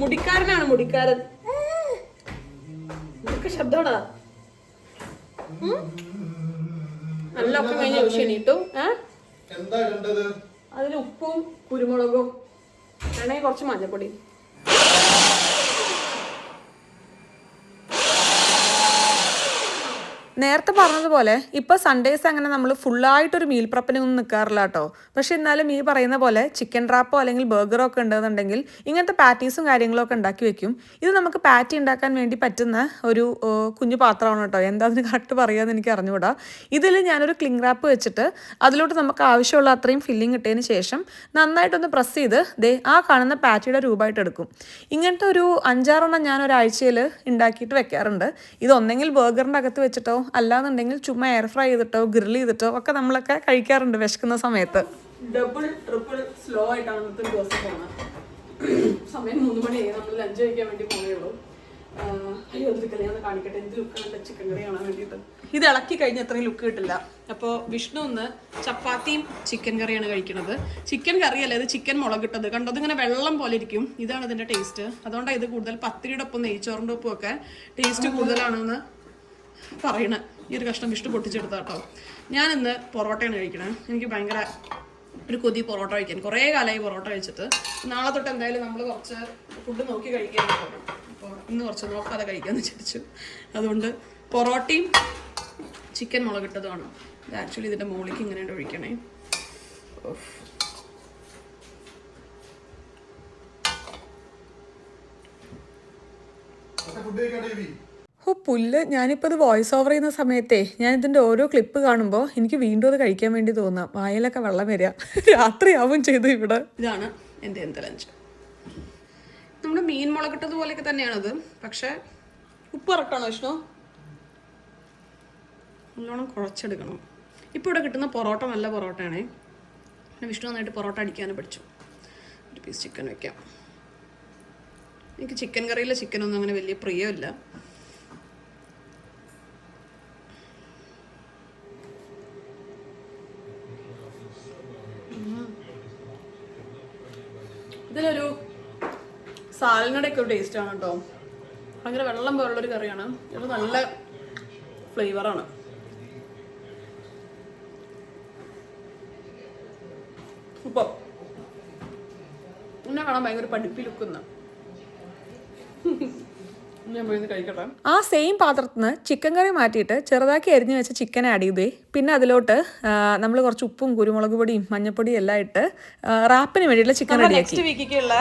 മുടിക്കാരനാണ് മുടിക്കാരൻ. ഇതൊക്കെ ശബ്ദമാടാ. നല്ല ഒക്കെ കഴിഞ്ഞ യൂസ് എണീട്ടു. അതിൽ ഉപ്പും കുരുമുളകും വേണമെങ്കിൽ കുറച്ച് മഞ്ഞപ്പൊടി. നേരത്തെ പറഞ്ഞതുപോലെ ഇപ്പോൾ സൺഡേസ് അങ്ങനെ നമ്മൾ ഫുള്ളായിട്ടൊരു മീൽ പ്രപ്പിനൊന്നും നിൽക്കാറില്ല കേട്ടോ. പക്ഷെ എന്നാലും ഈ പറയുന്ന പോലെ ചിക്കൻ റാപ്പോ അല്ലെങ്കിൽ ബർഗറോ ഒക്കെ ഉണ്ടെന്നുണ്ടെങ്കിൽ ഇങ്ങനത്തെ പാറ്റീസും കാര്യങ്ങളൊക്കെ ഉണ്ടാക്കി വെക്കും. ഇത് നമുക്ക് പാറ്റി ഉണ്ടാക്കാൻ വേണ്ടി പറ്റുന്ന ഒരു കുഞ്ഞു പാത്രമാണ് കേട്ടോ. എന്താ അതിന് കറക്റ്റ് പറയാമെന്ന് എനിക്ക് അറിഞ്ഞുകൂടാ. ഇതിൽ ഞാനൊരു ക്ലിംഗ് റാപ്പ് വെച്ചിട്ട് അതിലോട്ട് നമുക്ക് ആവശ്യമുള്ള അത്രയും ഫില്ലിങ് ഇട്ടതിന് ശേഷം നന്നായിട്ടൊന്ന് പ്രസ് ചെയ്ത് ആ കാണുന്ന പാറ്റിയുടെ രൂപമായിട്ട് എടുക്കും. ഇങ്ങനത്തെ ഒരു 5-6 ഞാൻ ഒരാഴ്ചയിൽ ഉണ്ടാക്കിയിട്ട് വെക്കാറുണ്ട്. ഇത് ഒന്നെങ്കിൽ ബർഗറിൻ്റെ അകത്ത് വെച്ചിട്ടോ അല്ലാന്നുണ്ടെങ്കിൽ ചുമ്മാ എയർ ഫ്രൈ ചെയ്തിട്ടോ ഗ്രിൽ ചെയ്തിട്ടോ ഒക്കെ നമ്മളൊക്കെ കഴിക്കാറുണ്ട് വിശക്കുന്ന സമയത്ത്. ഡബിൾ ട്രിപ്പിൾ സ്ലോ ആയിട്ടാണ് ഇന്നത്തെ ദിവസം പോകുന്നത്. സമയം 3 മണിയായി. നമ്മൾ ലഞ്ച് കഴിക്കാൻ വേണ്ടി പോകേ ഉള്ളൂ. അയ്യോ അത് കല്യാണം കാണിക്കട്ടെ, എന്ത് ലുക്കാണ് ചിക്കൻ കറി കാണാൻ വേണ്ടിയിട്ട്. ഇത് ഇളക്കി കഴിഞ്ഞ് അത്രയും ലുക്ക് കിട്ടില്ല. അപ്പോൾ വിഷ്ണു ഒന്ന് ചപ്പാത്തിയും ചിക്കൻ കറിയാണ് കഴിക്കുന്നത്. ചിക്കൻ കറിയല്ല, ഇത് ചിക്കൻ മുളകിട്ടത്. കണ്ടത് ഇങ്ങനെ വെള്ളം പോലെ ഇരിക്കും. ഇതാണ് ഇതിൻ്റെ ടേസ്റ്റ്. അതുകൊണ്ടാണ് ഇത് കൂടുതൽ പത്തിരിയുടെ ഒപ്പം നെയ്ച്ചോറിൻ്റെ ഒപ്പം ഒക്കെ ടേസ്റ്റ് കൂടുതലാണെന്ന് പറയണ. ഈ ഒരു കഷ്ണം വിഷ്ണു പൊട്ടിച്ചെടുത്താ കേട്ടോ. ഞാനിന്ന് പൊറോട്ടയാണ് കഴിക്കണേ. എനിക്ക് ഭയങ്കര ഒരു കൊതി പൊറോട്ട കഴിക്കാൻ. കുറേ കാലമായി പൊറോട്ട കഴിച്ചിട്ട്. നാളെ തൊട്ട് എന്തായാലും നമ്മൾ കുറച്ച് ഫുഡ് നോക്കി കഴിക്കാൻ പോകും. അപ്പോൾ ഇന്ന് കുറച്ച് നോക്കാതെ കഴിക്കാമെന്ന് വിചാരിച്ചു. അതുകൊണ്ട് പൊറോട്ടയും ചിക്കൻ മുളകിട്ടതുമാണ്. ഇത് ആക്ച്വലി ഇതിൻ്റെ മുകളിലേക്ക് ഇങ്ങനെ ഒഴിക്കണേ. പുല്ല്. ഞാനിപ്പോൾ ഇത് വോയിസ് ഓവർ ചെയ്യുന്ന സമയത്തേ ഞാനിതിൻ്റെ ഓരോ ക്ലിപ്പ് കാണുമ്പോൾ എനിക്ക് വീണ്ടും അത് കഴിക്കാൻ വേണ്ടി തോന്നാം. വായിലൊക്കെ വെള്ളം വരിക. രാത്രിയാവും ചെയ്തു ഇവിടെ. ഇതാണ് എൻ്റെ എന്ത് ലഞ്ച്. നമ്മുടെ മീൻ മുളകിട്ടതുപോലെയൊക്കെ തന്നെയാണത്. പക്ഷേ ഉപ്പ് ഇറക്കണോ വിഷ്ണു? നല്ലോണം കുഴച്ചെടുക്കണം. ഇപ്പോൾ ഇവിടെ കിട്ടുന്ന പൊറോട്ട നല്ല പൊറോട്ടയാണേ. പിന്നെ വിഷ്ണു നന്നായിട്ട് പൊറോട്ട അടിക്കാനും പഠിച്ചു. ഒരു പീസ് ചിക്കൻ വയ്ക്കാം. എനിക്ക് ചിക്കൻ കറിയിലെ ചിക്കനൊന്നും അങ്ങനെ വലിയ പ്രിയമില്ല. ഇതിലൊരു സാലനയുടെ ഒക്കെ ഒരു ടേസ്റ്റാണ് കേട്ടോ. ഭയങ്കര വെള്ളം പോലുള്ളൊരു കറിയാണ്. ഇത് നല്ല ഫ്ലേവറാണ്. ഉപ്പം എന്നെ കാണാൻ ഭയങ്കര പഠിപ്പി ലുക്കുന്ന. ആ സെയിം പാത്രത്തിൽ നിന്ന് ചിക്കൻ കറി മാറ്റിയിട്ട് ചെറുതാക്കി അരിഞ്ഞ് വെച്ച ചിക്കൻ ആഡ് ചെയ്തേ. പിന്നെ അതിലോട്ട് നമ്മൾ കുറച്ച് ഉപ്പും കുരുമുളക് പൊടിയും മഞ്ഞപ്പൊടിയും എല്ലാം ഇട്ട് റാപ്പിന് വേണ്ടിയിട്ടുള്ള ചിക്കൻ റെഡിയാക്കി. നെക്സ്റ്റ് വീക്കിലേക്കുള്ള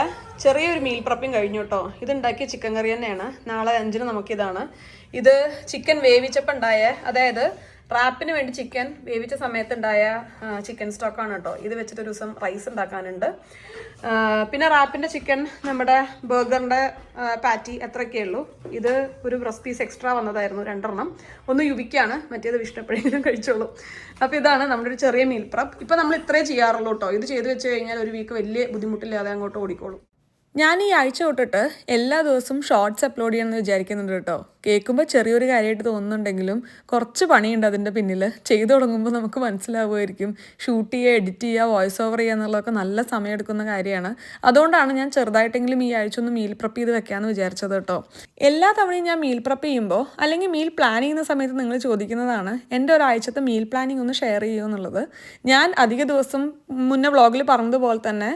ചെറിയൊരു മീൽ പ്രപ്പിങ് കഴിഞ്ഞു കേട്ടോ. ഇതുണ്ടാക്കിയ ചിക്കൻ കറി തന്നെയാണ്. നാളെ 5-ന് നമുക്കിതാണ്. ഇത് ചിക്കൻ വേവിച്ചപ്പോൾ ഉണ്ടായ, അതായത് റാപ്പിന് വേണ്ടി ചിക്കൻ വേവിച്ച സമയത്തുണ്ടായ ചിക്കൻ സ്റ്റോക്കാണ് കേട്ടോ. ഇത് വെച്ചിട്ട് ഒരു ദിവസം റൈസ് ഉണ്ടാക്കാനുണ്ട്. പിന്നെ റാപ്പിൻ്റെ ചിക്കൻ നമ്മുടെ ബർഗറിൻ്റെ പാറ്റി അത്രയൊക്കെ ഉള്ളൂ. ഇത് ഒരു ബ്രസ്റ്റ് പീസ് എക്സ്ട്രാ വന്നതായിരുന്നു 2 ഒന്ന് യുവിക്കാണ്, മറ്റേത് വിഷ്ണു എപ്പോഴെങ്കിലും കഴിച്ചോളൂ. അപ്പോൾ ഇതാണ് നമ്മുടെ ഒരു ചെറിയ മീൽ പ്രപ്പ്. ഇപ്പോൾ നമ്മൾ ഇത്രേ ചെയ്യാറുള്ളൂ കേട്ടോ. ഇത് ചെയ്ത് വെച്ച് കഴിഞ്ഞാൽ ഒരു വീക്ക് വലിയ ബുദ്ധിമുട്ടില്ലാതെ അങ്ങോട്ട് ഓടിക്കോളും. ഞാൻ ഈ ആഴ്ച തൊട്ടിട്ട് എല്ലാ ദിവസവും ഷോർട്സ് അപ്ലോഡ് ചെയ്യണമെന്ന് വിചാരിക്കുന്നുണ്ട് കേട്ടോ. കേൾക്കുമ്പോൾ ചെറിയൊരു കാര്യമായിട്ട് തോന്നുന്നുണ്ടെങ്കിലും കുറച്ച് പണിയുണ്ട് അതിൻ്റെ പിന്നിൽ. ചെയ്തു തുടങ്ങുമ്പോൾ നമുക്ക് മനസ്സിലാവുമായിരിക്കും. ഷൂട്ട് ചെയ്യുക, എഡിറ്റ് ചെയ്യുക, വോയിസ് ഓവർ ചെയ്യുക എന്നുള്ളതൊക്കെ നല്ല സമയമെടുക്കുന്ന കാര്യമാണ്. അതുകൊണ്ടാണ് ഞാൻ ചെറുതായിട്ടെങ്കിലും ഈ ആഴ്ച ഒന്ന് മീൽ പ്രപ്പ് ചെയ്ത് വെക്കാമെന്ന് വിചാരിച്ചത് കേട്ടോ. എല്ലാ തവണയും ഞാൻ മീൽ പ്രപ്പ് ചെയ്യുമ്പോൾ അല്ലെങ്കിൽ മീൽ പ്ലാൻ ചെയ്യുന്ന സമയത്ത് നിങ്ങൾ ചോദിക്കുന്നതാണ് എൻ്റെ ഒരാഴ്ചത്തെ മീൽ പ്ലാനിങ് ഒന്ന് ഷെയർ ചെയ്യുമോ എന്നുള്ളത്. ഞാൻ അധിക ദിവസം മുന്നേ വ്ളോഗിൽ പറഞ്ഞതുപോലെ തന്നെ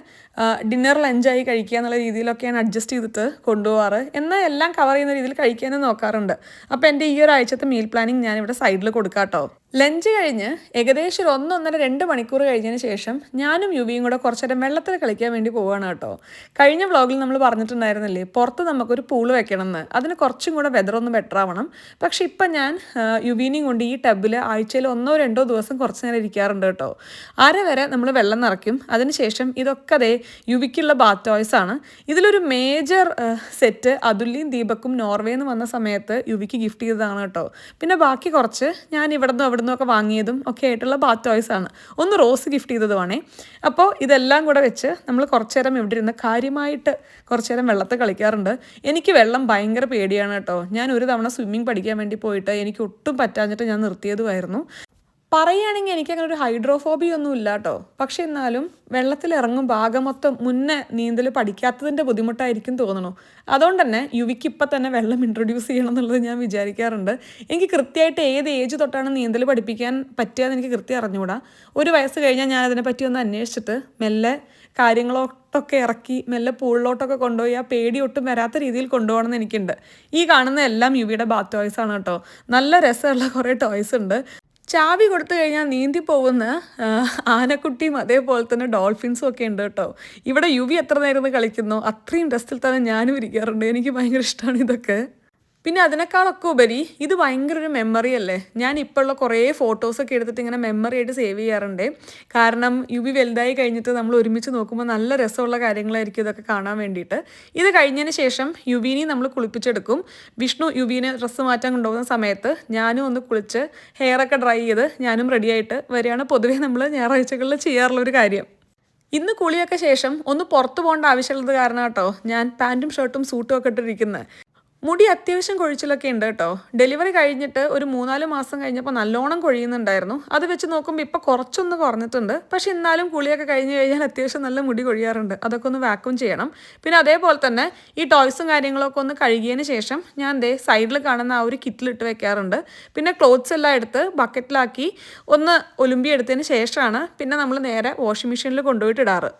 ഡിന്നർ ലഞ്ചായി കഴിക്കുക എന്നുള്ള രീതിയിലൊക്കെയാണ് അഡ്ജസ്റ്റ് ചെയ്തിട്ട് കൊണ്ടുപോകാറ്. എന്നാൽ എല്ലാം കവർ ചെയ്യുന്ന രീതിയിൽ കഴിക്കാനും നോക്കാറുണ്ട്. അപ്പോൾ എൻ്റെ ഈ ഒരാഴ്ചത്തെ മീൽ പ്ലാനിങ് ഞാനിവിടെ സൈഡിൽ കൊടുക്കാം കേട്ടോ. ലഞ്ച് കഴിഞ്ഞ് ഏകദേശം ഒരു 1-1.5 മണിക്കൂർ കഴിഞ്ഞതിന് ശേഷം ഞാനും യുവിയും കൂടെ കുറച്ച് നേരം വെള്ളത്തിൽ കളിക്കാൻ വേണ്ടി പോവുകയാണ് കേട്ടോ. കഴിഞ്ഞ വ്ളോഗിൽ നമ്മൾ പറഞ്ഞിട്ടുണ്ടായിരുന്നില്ലേ പുറത്ത് നമുക്കൊരു പൂള് വെക്കണമെന്ന്. അതിന് കുറച്ചും കൂടെ വെതർ ഒന്ന് ബെറ്റർ ആവണം. പക്ഷെ ഇപ്പം ഞാൻ യുവീനെയും കൊണ്ട് ഈ ടബിൽ ആഴ്ചയിൽ 1-2 ദിവസം കുറച്ച് നേരം ഇരിക്കാറുണ്ട് കേട്ടോ. വരെ നമ്മൾ വെള്ളം നിറയ്ക്കും. അതിനുശേഷം ഇതൊക്കെ അതേ യുവിക്കുള്ള ബാത്ത് ടോയ്സ് ആണ്. ഇതിലൊരു മേജർ സെറ്റ് അതുല്യയും ദീപക്കും നോർവേയിൽ നിന്ന് വന്ന സമയത്ത് സമയത്ത് യുവിക്ക് ഗിഫ്റ്റ് ചെയ്തതാണ് കേട്ടോ. പിന്നെ ബാക്കി കുറച്ച് ഞാൻ ഇവിടുന്ന് ഒക്കെ വാങ്ങിയതും ഒക്കെ ആയിട്ടുള്ള ബാത്ത് ടോയ്സ് ആണ്. ഒന്ന് റോസ് ഗിഫ്റ്റ് ചെയ്തതുമാണേ. അപ്പോൾ ഇതെല്ലാം കൂടെ വെച്ച് നമ്മൾ കുറച്ച് നേരം ഇവിടെ ഇരുന്ന് കാര്യമായിട്ട് കുറച്ച് നേരം വെള്ളത്തിൽ കളിക്കാറുണ്ട്. എനിക്ക് വെള്ളം ഭയങ്കര പേടിയാണ് കേട്ടോ. ഞാൻ ഒരു തവണ സ്വിമ്മിങ് പഠിക്കാൻ വേണ്ടി പോയിട്ട് എനിക്ക് ഒട്ടും പറ്റാഞ്ഞിട്ട് ഞാൻ നിർത്തിയതുമായിരുന്നു. പറയുകയാണെങ്കിൽ എനിക്കങ്ങനെ ഒരു ഹൈഡ്രോഫോബിയ ഒന്നും ഇല്ല കേട്ടോ. പക്ഷെ എന്നാലും വെള്ളത്തിലിറങ്ങും ഭാഗം മൊത്തം മുന്നേ നീന്തൽ പഠിക്കാത്തതിൻ്റെ ബുദ്ധിമുട്ടായിരിക്കും തോന്നണു. അതുകൊണ്ട് തന്നെ യുവിക്ക് ഇപ്പം തന്നെ വെള്ളം ഇൻട്രൊഡ്യൂസ് ചെയ്യണം എന്നുള്ളത് ഞാൻ വിചാരിക്കാറുണ്ട്. എനിക്ക് കൃത്യമായിട്ട് ഏത് ഏജ് തൊട്ടാണ് നീന്തൽ പഠിപ്പിക്കാൻ പറ്റുകയെന്ന് എനിക്ക് കൃത്യം അറിഞ്ഞുകൂടാ. ഒരു വയസ്സ് കഴിഞ്ഞാൽ ഞാൻ അതിനെപ്പറ്റി ഒന്ന് അന്വേഷിച്ചിട്ട് മെല്ലെ കാര്യങ്ങളോട്ടൊക്കെ ഇറക്കി മെല്ലെ പൂളിലോട്ടൊക്കെ കൊണ്ടുപോയി ആ പേടി ഒട്ടും വരാത്ത രീതിയിൽ കൊണ്ടുപോകണമെന്ന് എനിക്കുണ്ട്. ഈ കാണുന്ന എല്ലാം യുവിയുടെ ബാത്ത് ടോയ്സ് ആണ് കേട്ടോ. നല്ല രസമുള്ള കുറേ ടോയ്സ് ഉണ്ട്. ചാവി കൊടുത്തു കഴിഞ്ഞാൽ നീന്തി പോകുന്ന ആനക്കുട്ടിയും അതേപോലെ തന്നെ ഡോൾഫിൻസും ഒക്കെ ഉണ്ട് കേട്ടോ. ഇവിടെ യുവി എത്ര നേരം കളിക്കുന്നു അത്രയും രസത്തിൽ തന്നെ ഞാനും ഇരിക്കാറുണ്ട്. എനിക്ക് ഭയങ്കര ഇഷ്ടമാണ് ഇതൊക്കെ. പിന്നെ അതിനേക്കാളൊക്കെ ഉപരി ഇത് ഭയങ്കര ഒരു മെമ്മറി അല്ലേ. ഞാൻ ഇപ്പോൾ ഉള്ള കുറേ ഫോട്ടോസൊക്കെ എടുത്തിട്ട് ഇങ്ങനെ മെമ്മറി ആയിട്ട് സേവ് ചെയ്യാറുണ്ട്. കാരണം യുവി വലുതായി കഴിഞ്ഞിട്ട് നമ്മൾ ഒരുമിച്ച് നോക്കുമ്പോൾ നല്ല രസമുള്ള കാര്യങ്ങളായിരിക്കും ഇതൊക്കെ കാണാൻ വേണ്ടിയിട്ട്. ഇത് കഴിഞ്ഞതിന് ശേഷം യുവീനെ നമ്മൾ കുളിപ്പിച്ചെടുക്കും. വിഷ്ണു യുവീനെ ഡ്രസ്സ് മാറ്റാൻ കൊണ്ടുപോകുന്ന സമയത്ത് ഞാനും ഒന്ന് കുളിച്ച് ഹെയറൊക്കെ ഡ്രൈ ചെയ്ത് ഞാനും റെഡിയായിട്ട് വരികയാണ് പൊതുവേ നമ്മൾ ഞായറാഴ്ചകളിൽ ചെയ്യാറുള്ളൊരു കാര്യം. ഇന്ന് കുളിയൊക്കെ ശേഷം ഒന്ന് പുറത്തു പോകേണ്ട ആവശ്യമുള്ളത് കാരണം കേട്ടോ ഞാൻ പാൻറ്റും ഷർട്ടും സൂട്ടും ഒക്കെ ഇട്ടിരിക്കുന്നത്. മുടി അത്യാവശ്യം കൊഴിച്ചിലൊക്കെ ഉണ്ട് കേട്ടോ. ഡെലിവറി കഴിഞ്ഞിട്ട് ഒരു 3-4 മാസം കഴിഞ്ഞപ്പോൾ നല്ലോണം കൊഴിയുന്നുണ്ടായിരുന്നു. അത് വെച്ച് നോക്കുമ്പോൾ ഇപ്പോൾ കുറച്ചൊന്ന് കുറഞ്ഞിട്ടുണ്ട്. പക്ഷെ എന്നാലും കുളിയൊക്കെ കഴിഞ്ഞ് കഴിഞ്ഞാൽ അത്യാവശ്യം നല്ല മുടി കൊഴിയാറുണ്ട്. അതൊക്കെ ഒന്ന് വാക്യൂം ചെയ്യണം. പിന്നെ അതേപോലെ തന്നെ ഈ ടോയ്സും കാര്യങ്ങളൊക്കെ ഒന്ന് കഴുകിയതിന് ശേഷം ഞാൻ സൈഡിൽ കാണുന്ന ആ ഒരു കിറ്റിലിട്ട് വെക്കാറുണ്ട്. പിന്നെ ക്ലോത്ത്സ് എല്ലാം എടുത്ത് ബക്കറ്റിലാക്കി ഒന്ന് ഒലുമ്പി എടുത്തതിന് ശേഷമാണ് പിന്നെ നമ്മൾ നേരെ വാഷിംഗ് മെഷീനിൽ കൊണ്ടുപോയിട്ട് ഇടാറ്.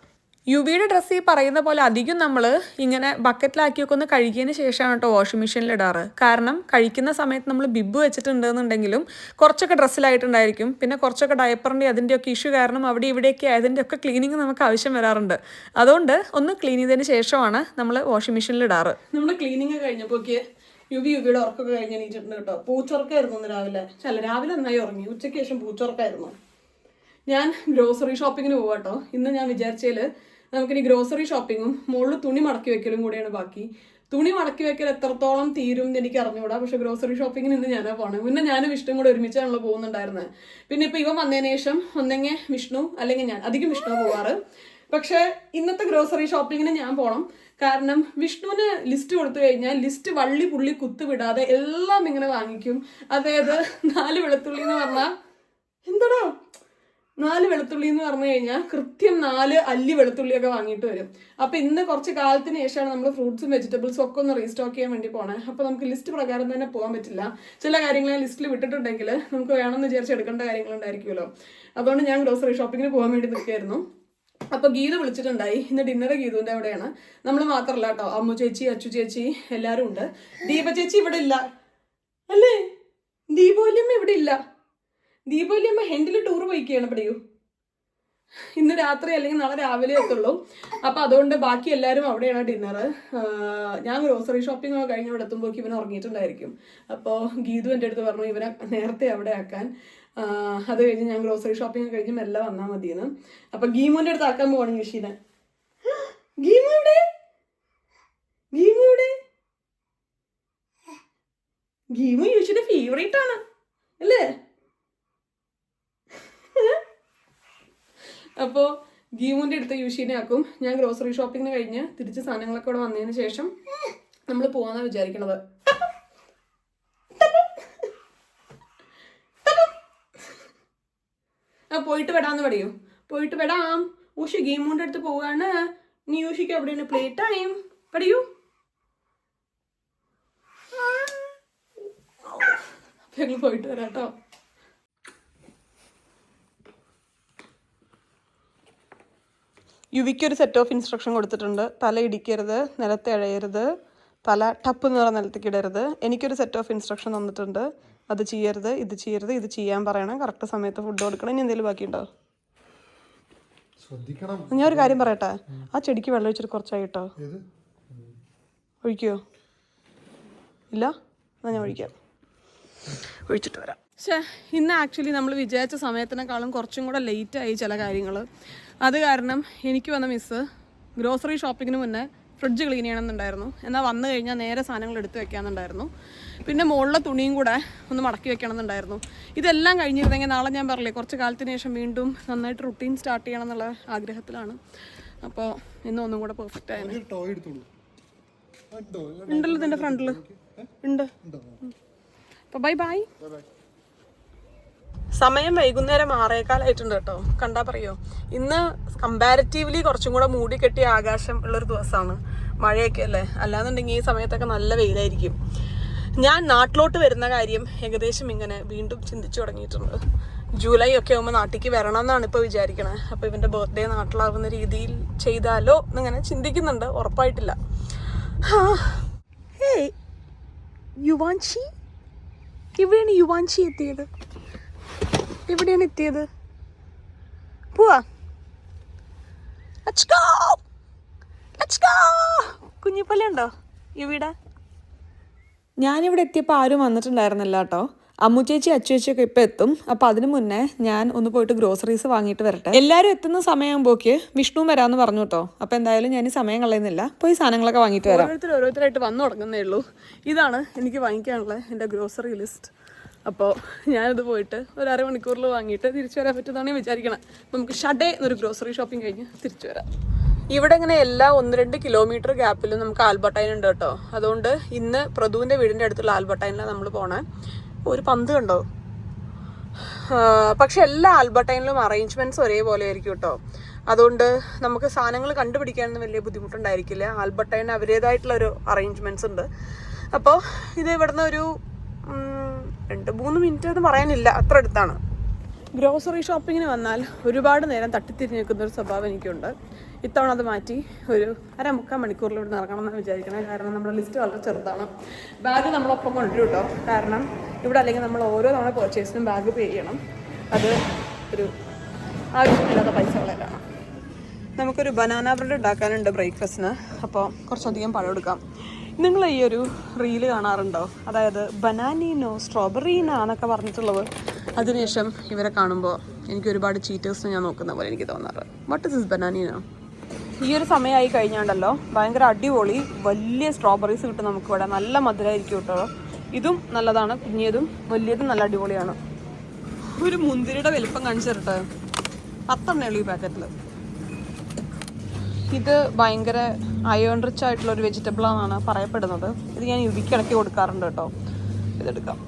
യുവിയുടെ ഡ്രസ്സ് ഈ പറയുന്ന പോലെ അധികം നമ്മൾ ഇങ്ങനെ ബക്കറ്റിലാക്കിയൊക്കെ ഒന്ന് കഴുകിയതിന് ശേഷമാണ് കേട്ടോ വാഷിംഗ് മെഷീനിൽ ഇടാറ്. കാരണം കഴിക്കുന്ന സമയത്ത് നമ്മൾ ബിബ് വെച്ചിട്ടുണ്ടെന്നുണ്ടെങ്കിലും കുറച്ചൊക്കെ ഡ്രസ്സിലായിട്ടുണ്ടായിരിക്കും. പിന്നെ കുറച്ചൊക്കെ ഡയപ്പറിൻ്റെ അതിൻ്റെയൊക്കെ ഇഷ്യൂ കാരണം അവിടെ ഇവിടെയൊക്കെ അതിൻ്റെയൊക്കെ ക്ലീനിങ് നമുക്ക് ആവശ്യം വരാറുണ്ട്. അതുകൊണ്ട് ഒന്ന് ക്ലീൻ ചെയ്തതിന് ശേഷമാണ് നമ്മൾ വാഷിംഗ് മെഷീനിൽ ഇടാറ്. നമ്മൾ ക്ലീനിങ് കഴിഞ്ഞപ്പോൾ യുവിയുടെ ഉറക്കൊക്കെ കഴിഞ്ഞ് എണീറ്റിട്ടുണ്ട് കേട്ടോ. പൂച്ചുറക്കായിരുന്നു ഇന്ന് രാവിലെ നന്നായി ഉറങ്ങി. ഉച്ചയ്ക്ക് ശേഷം പൂച്ചുറക്കായിരുന്നു. ഞാൻ ഗ്രോസറി ഷോപ്പിങ്ങിന് പോവാം കേട്ടോ. ഇന്ന് ഞാൻ വിചാരിച്ചതിൽ നമുക്കിനി ഗ്രോസറി ഷോപ്പിങ്ങും മുകളിൽ തുണി മടക്കി വെക്കലും കൂടെയാണ് ബാക്കി. തുണി മടക്കി വെക്കൽ എത്രത്തോളം തീരും എന്ന് എനിക്ക് അറിഞ്ഞുകൂടാ. പക്ഷെ ഗ്രോസറി ഷോപ്പിങ്ങിന് ഇന്ന് ഞാനാ പോകണം. പിന്നെ ഞാനും വിഷ്ണുവും കൂടെ ഒരുമിച്ചാണല്ലോ പോകുന്നുണ്ടായിരുന്നത്. പിന്നെ ഇപ്പം ഇവൻ വന്നതിന് ശേഷം ഒന്നെങ്കിൽ വിഷ്ണു അല്ലെങ്കിൽ ഞാൻ, അധികം വിഷ്ണു പോവാറ്. പക്ഷെ ഇന്നത്തെ ഗ്രോസറി ഷോപ്പിങ്ങിന് ഞാൻ പോകണം. കാരണം വിഷ്ണുവിന് ലിസ്റ്റ് കൊടുത്തു കഴിഞ്ഞാൽ ലിസ്റ്റ് വള്ളി പുള്ളി കുത്തുവിടാതെ എല്ലാം ഇങ്ങനെ വാങ്ങിക്കും. അതായത് 4 വെളുത്തുള്ളി എന്ന് പറഞ്ഞാൽ എന്താടാ 4 വെളുത്തുള്ളി എന്ന് പറഞ്ഞു കഴിഞ്ഞാൽ കൃത്യം 4 അല്ലി വെളുത്തുള്ളിയൊക്കെ വാങ്ങിയിട്ട് വരും. അപ്പം ഇന്ന് കുറച്ച് കാലത്തിന് ശേഷമാണ് നമ്മൾ ഫ്രൂട്ട്സും വെജിറ്റബിൾസും ഒക്കെ ഒന്ന് റീസ്റ്റോക്ക് ചെയ്യാൻ വേണ്ടി പോകണേ. അപ്പോൾ നമുക്ക് ലിസ്റ്റ് പ്രകാരം തന്നെ പോകാൻ പറ്റില്ല. ചില കാര്യങ്ങൾ ലിസ്റ്റിൽ വിട്ടിട്ടുണ്ടെങ്കിൽ നമുക്ക് വേണമെന്ന് വിചാരിച്ച് എടുക്കേണ്ട കാര്യങ്ങളുണ്ടായിരിക്കുമല്ലോ. അതുകൊണ്ട് ഞാൻ ഗ്രോസറി ഷോപ്പിങ്ങിന് പോകാൻ വേണ്ടി നിൽക്കുകയായിരുന്നു. അപ്പോൾ ഗീത വിളിച്ചിട്ടുണ്ടായി. ഇന്ന് ഡിന്നർ ഗീതുവിൻ്റെ അവിടെയാണ്. നമ്മൾ മാത്രമല്ല കേട്ടോ, അമ്മു ചേച്ചി, അച്ചു ചേച്ചി എല്ലാവരും ഉണ്ട്. ദീപ ചേച്ചി ഇവിടെ ഇല്ല അല്ലേ? ദീപവല്യമ്മ ഇവിടെ ഇല്ല. ദീപവല്യമ്മ ഹെൻഡിൽ ടൂർ പോയിക്കുകയാണ്. പഠിക്കൂ, ഇന്ന് രാത്രി അല്ലെങ്കിൽ നാളെ രാവിലെ എത്തുള്ളൂ. അപ്പോൾ അതുകൊണ്ട് ബാക്കി എല്ലാവരും അവിടെയാണ് ഡിന്നർ. ഞാൻ ഗ്രോസറി ഷോപ്പിംഗ് ഒക്കെ കഴിഞ്ഞ് ഇവിടെ എത്തുമ്പോഴേക്കും ഇവൻ ഉറങ്ങിയിട്ടുണ്ടായിരിക്കും. അപ്പോൾ ഗീതു എൻ്റെ അടുത്ത് പറഞ്ഞു ഇവനെ നേരത്തെ അവിടെ ആക്കാൻ. അത് കഴിഞ്ഞ് ഞാൻ ഗ്രോസറി ഷോപ്പിംഗ് കഴിഞ്ഞ് മെല്ലെ വന്നാൽ മതിയെന്ന്. അപ്പോൾ ഗീമുവിൻ്റെ അടുത്ത് ആക്കാൻ പോകണം യുഷീനെ. ഗീമു ഇവിടെ, ഗീമു ഇവിടെ. ഗീമു യുഷിയുടെ ഫേവറേറ്റ് ആണ് അല്ലേ? അപ്പോൾ ഗീമുവിൻ്റെ അടുത്ത് യുഷീനെ ആക്കും. ഞാൻ ഗ്രോസറി ഷോപ്പിങ്ങിന് കഴിഞ്ഞ് തിരിച്ച് സാധനങ്ങളൊക്കെ ഇവിടെ വന്നതിന് ശേഷം നമ്മൾ പോകാമെന്നാണ് വിചാരിക്കണത്. പോയിട്ട് വിടാന്ന് പറയൂ. പോയിട്ട് വിടാം. ഊഷി ഗീമുവിൻ്റെ അടുത്ത് പോവാണ്. നീ യൂഷിക്ക് എവിടെയാണ് പ്ലേ ടൈം? പറയൂ. അപ്പം ഞങ്ങൾ പോയിട്ട് വരാം കേട്ടോ. യുവിക്കൊരു സെറ്റ് ഓഫ് ഇൻസ്ട്രക്ഷൻ കൊടുത്തിട്ടുണ്ട്. തല ഇടിക്കരുത്, നിലത്ത് ഇഴയരുത്, തല ടപ്പ് എന്ന് പറഞ്ഞ നിലത്തേക്ക് ഇടരുത്. എനിക്കൊരു സെറ്റ് ഓഫ് ഇൻസ്ട്രക്ഷൻ തന്നിട്ടുണ്ട്. അത് ചെയ്യരുത്, ഇത് ചെയ്യരുത്, ഇത് ചെയ്യാൻ പറയണം, കറക്റ്റ് സമയത്ത് ഫുഡ് കൊടുക്കണം. ഇനി എന്തെങ്കിലും ബാക്കിയുണ്ടോ? ഞാൻ ഒരു കാര്യം പറയട്ടെ, ആ ചെടിക്ക് വെള്ളം ഒഴിച്ചിട്ട് കുറച്ചായി കേട്ടോ. ഒഴിക്കുമോ? ഇല്ല, എന്നാൽ ഞാൻ ഒഴിക്കാം. ഒഴിച്ചിട്ട് വരാം. പക്ഷേ ഇന്ന് ആക്ച്വലി നമ്മൾ വിചാരിച്ച സമയത്തിനേക്കാളും കുറച്ചും കൂടെ ലേറ്റായി ചില കാര്യങ്ങൾ. അത് കാരണം എനിക്ക് വന്ന മിസ്സ് ഗ്രോസറി ഷോപ്പിങ്ങിന് മുന്നേ ഫ്രിഡ്ജ് ക്ലീൻ ചെയ്യണമെന്നുണ്ടായിരുന്നു. എന്നാൽ വന്നു കഴിഞ്ഞാൽ നേരെ സാധനങ്ങൾ എടുത്ത് വെക്കാമെന്നുണ്ടായിരുന്നു. പിന്നെ മുകളിലെ തുണിയും കൂടെ ഒന്ന് മടക്കി വെക്കണമെന്നുണ്ടായിരുന്നു. ഇതെല്ലാം കഴിഞ്ഞിരുന്നെങ്കിൽ നാളെ ഞാൻ പറഞ്ഞില്ലേ കുറച്ച് കാലത്തിന് ശേഷം വീണ്ടും നന്നായിട്ട് റുട്ടീൻ സ്റ്റാർട്ട് ചെയ്യണം എന്നുള്ള ആഗ്രഹത്തിലാണ്. അപ്പോൾ ഇന്ന് ഒന്നും കൂടെ പെർഫെക്റ്റ് ആയത് ഉണ്ടല്ലോ ഇതിൻ്റെ ഫ്രണ്ടിൽ ഉണ്ട്. അപ്പോൾ ബൈ ബൈ. സമയം വൈകുന്നേരം 6:15 കേട്ടോ. കണ്ടാ പറയോ, ഇന്ന് കമ്പാരിറ്റീവ്ലി കുറച്ചും കൂടെ മൂടി കെട്ടിയ ആകാശം ഉള്ളൊരു ദിവസമാണ്. മഴയൊക്കെ അല്ലേ, അല്ലാന്നുണ്ടെങ്കിൽ ഈ സമയത്തൊക്കെ നല്ല വെയിലായിരിക്കും. ഞാൻ നാട്ടിലോട്ട് വരുന്ന കാര്യം ഏകദേശം ഇങ്ങനെ വീണ്ടും ചിന്തിച്ചു തുടങ്ങിയിട്ടുണ്ട്. ജൂലൈ ഒക്കെ ആകുമ്പോൾ നാട്ടിലേക്ക് വരണം എന്നാണ് ഇപ്പോൾ വിചാരിക്കണത്. അപ്പോൾ ഇവൻ്റെ ബർത്ത്ഡേ നാട്ടിലാവുന്ന രീതിയിൽ ചെയ്താലോ എന്നിങ്ങനെ ചിന്തിക്കുന്നുണ്ട്, ഉറപ്പായിട്ടില്ല. ഹേയ് യുവാൻഷി, ഇവിടെയാണ് യുവാൻഷി എത്തിയത്. എവിടെയാണ് എത്തിയത്? പോവാ, കുഞ്ഞിപ്പല്ല ഉണ്ടോ ഇവിടെ? ഞാനിവിടെ എത്തിയപ്പോൾ ആരും വന്നിട്ടുണ്ടായിരുന്നില്ല കേട്ടോ. അമ്മു ചേച്ചി അച്ചു ചേച്ചിയൊക്കെ ഇപ്പം എത്തും. അപ്പം അതിന് മുന്നേ ഞാൻ ഒന്ന് പോയിട്ട് ഗ്രോസറീസ് വാങ്ങിയിട്ട് വരട്ടെ. എല്ലാവരും എത്തുന്ന സമയമാകുമ്പോഴേക്ക് വിഷ്ണു വരാമെന്ന് പറഞ്ഞു കേട്ടോ. അപ്പം എന്തായാലും ഞാൻ ഈ സമയം കളയുന്നില്ല, പോയി സാധനങ്ങളൊക്കെ വാങ്ങിയിട്ട് വരാം. ഓരോരുത്തരായിട്ട് വന്നു തുടങ്ങുന്നേ ഉള്ളൂ. ഇതാണ് എനിക്ക് വാങ്ങിക്കാനുള്ള എൻ്റെ ഗ്രോസറി ലിസ്റ്റ്. അപ്പോൾ ഞാനിത് പോയിട്ട് ഒരു അരമണിക്കൂറിൽ വാങ്ങിയിട്ട് തിരിച്ചു വരാൻ പറ്റുന്നതാണ് വിചാരിക്കണം. അപ്പോൾ നമുക്ക് ഷഡേ എന്നൊരു ഗ്രോസറി ഷോപ്പിംഗ് കഴിഞ്ഞ് തിരിച്ചു വരാം. ഇവിടെ ഇങ്ങനെ എല്ലാ 1-2 കിലോമീറ്റർ ഗ്യാപ്പിലും നമുക്ക് ആൽബർട്ടൈൻ ഉണ്ട് കേട്ടോ. അതുകൊണ്ട് ഇന്ന് പ്രദുവിൻ്റെ വീടിൻ്റെ അടുത്തുള്ള ആൽബർട്ടൈനിലാണ് നമ്മൾ പോണേ. ഒരു പന്ത് കണ്ടോ? പക്ഷെ എല്ലാ ആൽബർട്ടൈനിലും അറേഞ്ച്മെൻറ്റ്സ് ഒരേപോലെ ആയിരിക്കും കേട്ടോ. അതുകൊണ്ട് നമുക്ക് സാധനങ്ങൾ കണ്ടുപിടിക്കാനൊന്നും വലിയ ബുദ്ധിമുട്ടുണ്ടായിരിക്കില്ല. ആൽബർട്ടൈന് അവരുടേതായിട്ടുള്ളൊരു അറേഞ്ച്മെൻറ്റ്സ് ഉണ്ട്. അപ്പോൾ ഇത് ഇവിടുന്ന് ഒരു 2-3 മിനിറ്റ് എന്ന് പറയാനില്ല, അത്ര അടുത്താണ്. ഗ്രോസറി ഷോപ്പിങ്ങിന് വന്നാൽ ഒരുപാട് നേരം തട്ടിത്തിരിഞ്ഞ് നിൽക്കുന്നൊരു സ്വഭാവം എനിക്കുണ്ട്. ഇത്തവണ അത് മാറ്റി ഒരു 1/4 മണിക്കൂറിൽ ഇവിടെ ഇറങ്ങണം എന്നാണ് വിചാരിക്കണേ. കാരണം നമ്മുടെ ലിസ്റ്റ് വളരെ ചെറുതാണ്. ബാഗ് നമ്മളൊപ്പം കൊണ്ടുവരും കേട്ടോ. കാരണം ഇവിടെ അല്ലെങ്കിൽ നമ്മൾ ഓരോ തവണ പർച്ചേസിനും ബാഗ് പേ ചെയ്യണം. അത് ഒരു ആവശ്യമില്ലാത്ത പൈസകളെല്ലാം. നമുക്കൊരു ബനാന ബ്രെഡ് ഉണ്ടാക്കാനുണ്ട് ബ്രേക്ക്ഫാസ്റ്റിന്. അപ്പോൾ കുറച്ചധികം പഴം എടുക്കാം. നിങ്ങൾ ഈ ഒരു റീല് കാണാറുണ്ടോ? അതായത് ബനാനീനോ സ്ട്രോബെറീനോ എന്നൊക്കെ പറഞ്ഞിട്ടുള്ളത്. അതിനുശേഷം ഇവരെ കാണുമ്പോൾ എനിക്ക് ഒരുപാട് ചീറ്റേഴ്സിന് ഞാൻ നോക്കുന്ന പോലെ എനിക്ക് തോന്നാറ്. വാട്ട് ഇസ് ദിസ് ബനാനീനോ? ഈ ഒരു സമയമായി കഴിഞ്ഞാണ്ടല്ലോ ഭയങ്കര അടിപൊളി വലിയ സ്ട്രോബെറീസ് കിട്ടും നമുക്കിവിടെ. നല്ല മധുരമായിരിക്കും കേട്ടോ. ഇതും നല്ലതാണ്, കുഞ്ഞിയതും വലിയതും നല്ല അടിപൊളിയാണ്. ഒരു മുന്തിരിയുടെ വലിപ്പം കാണിച്ചു തരട്ടെ. 10 എണ്ണയുള്ളൂ ഈ പാക്കറ്റിൽ. ഇത് ഭയങ്കര അയേൺ റിച്ച് ആയിട്ടുള്ളൊരു വെജിറ്റബിളാണെന്നാണ് പറയപ്പെടുന്നത്. ഇത് ഞാൻ യുവിക്കിടയ്ക്ക് കൊടുക്കാറുണ്ട് കേട്ടോ. ഇതെടുക്കാം.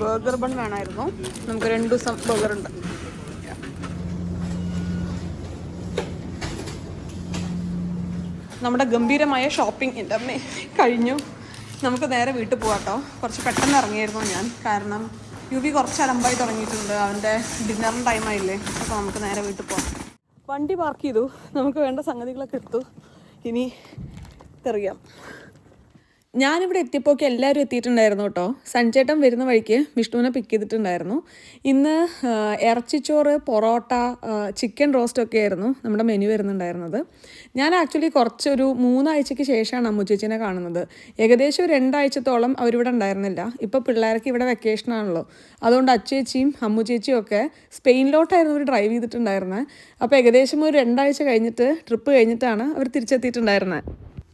ബർഗർ ബൺ വേണമായിരുന്നു. നമുക്ക് 2 ദിവസം ബർഗർ ഉണ്ട്. നമ്മുടെ ഗംഭീരമായ ഷോപ്പിംഗ് എൻ്റെ അമ്മേ കഴിഞ്ഞു. നമുക്ക് നേരെ വീട്ടിൽ പോകാം കേട്ടോ. കുറച്ച് പെട്ടെന്ന് ഇറങ്ങിയായിരുന്നു ഞാൻ. കാരണം യുവി കുറച്ച് അലമ്പായി തുടങ്ങിയിട്ടുണ്ട്. അവൻ്റെ ഡിന്നറിന് ടൈമായില്ലേ. അപ്പോൾ നമുക്ക് നേരെ വീട്ടിൽ പോകാം. വണ്ടി പാർക്ക് ചെയ്തു, നമുക്ക് വേണ്ട സംഗതികളൊക്കെ എടുത്തു. ഇനി എറിയാം. ഞാനിവിടെ എത്തിയപ്പോഴൊക്കെ എല്ലാവരും എത്തിയിട്ടുണ്ടായിരുന്നു കേട്ടോ. സൺചേട്ടൻ വരുന്ന വഴിക്ക് വിഷ്ണുവിനെ പിക്ക് ചെയ്തിട്ടുണ്ടായിരുന്നു. ഇന്ന് ഇറച്ചിച്ചോറ്, പൊറോട്ട, ചിക്കൻ റോസ്റ്റൊക്കെ ആയിരുന്നു നമ്മുടെ മെനു വരുന്നുണ്ടായിരുന്നത്. ഞാൻ ആക്ച്വലി കുറച്ചൊരു 3 ആഴ്ചയ്ക്ക് ശേഷമാണ് അമ്മു ചേച്ചീനെ കാണുന്നത്. ഏകദേശം ഒരു 2 ആഴ്ചത്തോളം അവരിവിടെ ഉണ്ടായിരുന്നില്ല. ഇപ്പോൾ പിള്ളേർക്ക് ഇവിടെ വെക്കേഷനാണല്ലോ. അതുകൊണ്ട് അച്ചേച്ചിയും അമ്മു ചേച്ചിയും ഒക്കെ സ്പെയിനിലോട്ടായിരുന്നു അവർ ഡ്രൈവ് ചെയ്തിട്ടുണ്ടായിരുന്നത്. അപ്പോൾ ഏകദേശം ഒരു 2 ആഴ്ച കഴിഞ്ഞിട്ട്, ട്രിപ്പ് കഴിഞ്ഞിട്ടാണ് അവർ തിരിച്ചെത്തിയിട്ടുണ്ടായിരുന്നത്.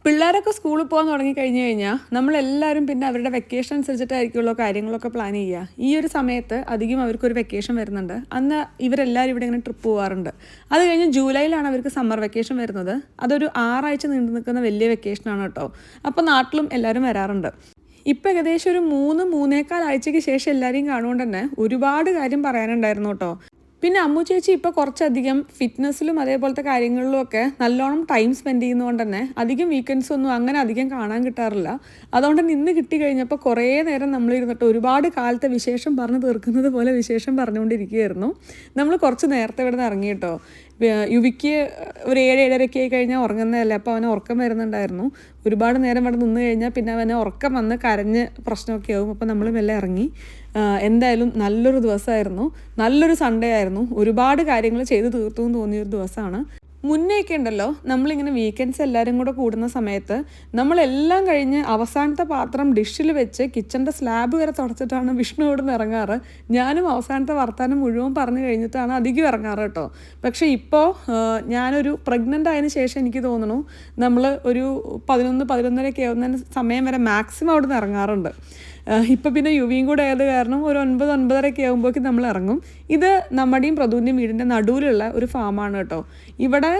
പിള്ളേരൊക്കെ സ്കൂളിൽ പോകാൻ തുടങ്ങിക്കഴിഞ്ഞ് കഴിഞ്ഞാൽ നമ്മളെല്ലാവരും പിന്നെ അവരുടെ വെക്കേഷൻ അനുസരിച്ചിട്ടായിരിക്കുമല്ലോ കാര്യങ്ങളൊക്കെ പ്ലാൻ ചെയ്യുക. ഈ ഒരു സമയത്ത് അധികം അവർക്കൊരു വെക്കേഷൻ വരുന്നുണ്ട്. അന്ന് ഇവരെല്ലാവരും ഇവിടെ ഇങ്ങനെ ട്രിപ്പ് പോകാറുണ്ട്. അത് കഴിഞ്ഞ് ജൂലൈയിലാണ് അവർക്ക് സമ്മർ വെക്കേഷൻ വരുന്നത്. അതൊരു 6 ആഴ്ച നീണ്ടു നിൽക്കുന്ന വലിയ വെക്കേഷനാണ് കേട്ടോ. അപ്പോൾ നാട്ടിലും എല്ലാവരും വരാറുണ്ട്. ഇപ്പം ഏകദേശം ഒരു 3-3.25 ആഴ്ചയ്ക്ക് ശേഷം എല്ലാവരെയും കാണുകൊണ്ട് തന്നെ ഒരുപാട് കാര്യം പറയാനുണ്ടായിരുന്നു കേട്ടോ. പിന്നെ അമ്മു ചേച്ചി ഇപ്പോൾ കുറച്ചധികം ഫിറ്റ്നസ്സിലും അതേപോലത്തെ കാര്യങ്ങളിലും ഒക്കെ നല്ലോണം ടൈം സ്പെൻഡ് ചെയ്യുന്നതുകൊണ്ട് തന്നെ അധികം വീക്കെൻഡ്സ് ഒന്നും അങ്ങനെ അധികം കാണാൻ കിട്ടാറില്ല. അതുകൊണ്ട് നിന്ന് കിട്ടിക്കഴിഞ്ഞപ്പോൾ കുറേ നേരം നമ്മളിരുന്നിട്ട് ഒരുപാട് കാലത്തെ വിശേഷം പറഞ്ഞു തീർക്കുന്നത് പോലെ വിശേഷം പറഞ്ഞുകൊണ്ടിരിക്കുകയായിരുന്നു. നമ്മൾ കുറച്ച് നേരത്തെ ഇവിടെ നിന്ന് ഇറങ്ങി കേട്ടോ. യുവിക്ക് ഒരു 7-7:30 ആയി കഴിഞ്ഞാൽ ഉറങ്ങുന്നതല്ലേ. അപ്പോൾ അവന് ഉറക്കം വരുന്നുണ്ടായിരുന്നു. ഒരുപാട് നേരം ഇവിടെ നിന്ന് കഴിഞ്ഞാൽ പിന്നെ അവന് ഉറക്കം വന്ന് കരഞ്ഞ് പ്രശ്നമൊക്കെ ആവും. അപ്പോൾ നമ്മൾ മെല്ലെ ഇറങ്ങി. എന്തായാലും നല്ലൊരു ദിവസമായിരുന്നു. നല്ലൊരു സൺഡേ ആയിരുന്നു. ഒരുപാട് കാര്യങ്ങൾ ചെയ്ത് തീർത്തു എന്ന് തോന്നിയൊരു ദിവസമാണ്. മുന്നേയൊക്കെ ഉണ്ടല്ലോ നമ്മളിങ്ങനെ വീക്കെൻഡ്സ് എല്ലാവരും കൂടെ കൂടുന്ന സമയത്ത് നമ്മളെല്ലാം കഴിഞ്ഞ് അവസാനത്തെ പാത്രം ഡിഷിൽ വെച്ച് കിച്ചൻ്റെ സ്ലാബ് വരെ തുടച്ചിട്ടാണ് വിഷ്ണു ഇവിടെ നിന്ന് ഇറങ്ങാറ്. ഞാനും അവസാനത്തെ വർത്താനം മുഴുവൻ പറഞ്ഞു കഴിഞ്ഞിട്ടാണ് അധികം ഇറങ്ങാറ് കേട്ടോ. പക്ഷേ ഇപ്പോൾ ഞാനൊരു പ്രഗ്നൻ്റ് ആയതിനു ശേഷം എനിക്ക് തോന്നുന്നു നമ്മൾ ഒരു 11-11:30 ആവുന്ന സമയം വരെ മാക്സിമം അവിടെ നിന്ന് ഇറങ്ങാറുണ്ട്. ഇപ്പം പിന്നെ യുവിയും കൂടെ ആയത് കാരണം ഒരു 9-9:30 ആകുമ്പോഴേക്കും നമ്മൾ ഇറങ്ങും. ഇത് നമ്മുടെയും പ്രദൂൻ്റെയും വീടിൻ്റെ നടുവിലുള്ള ഒരു ഫാമാണ് കേട്ടോ. ഇവിടെ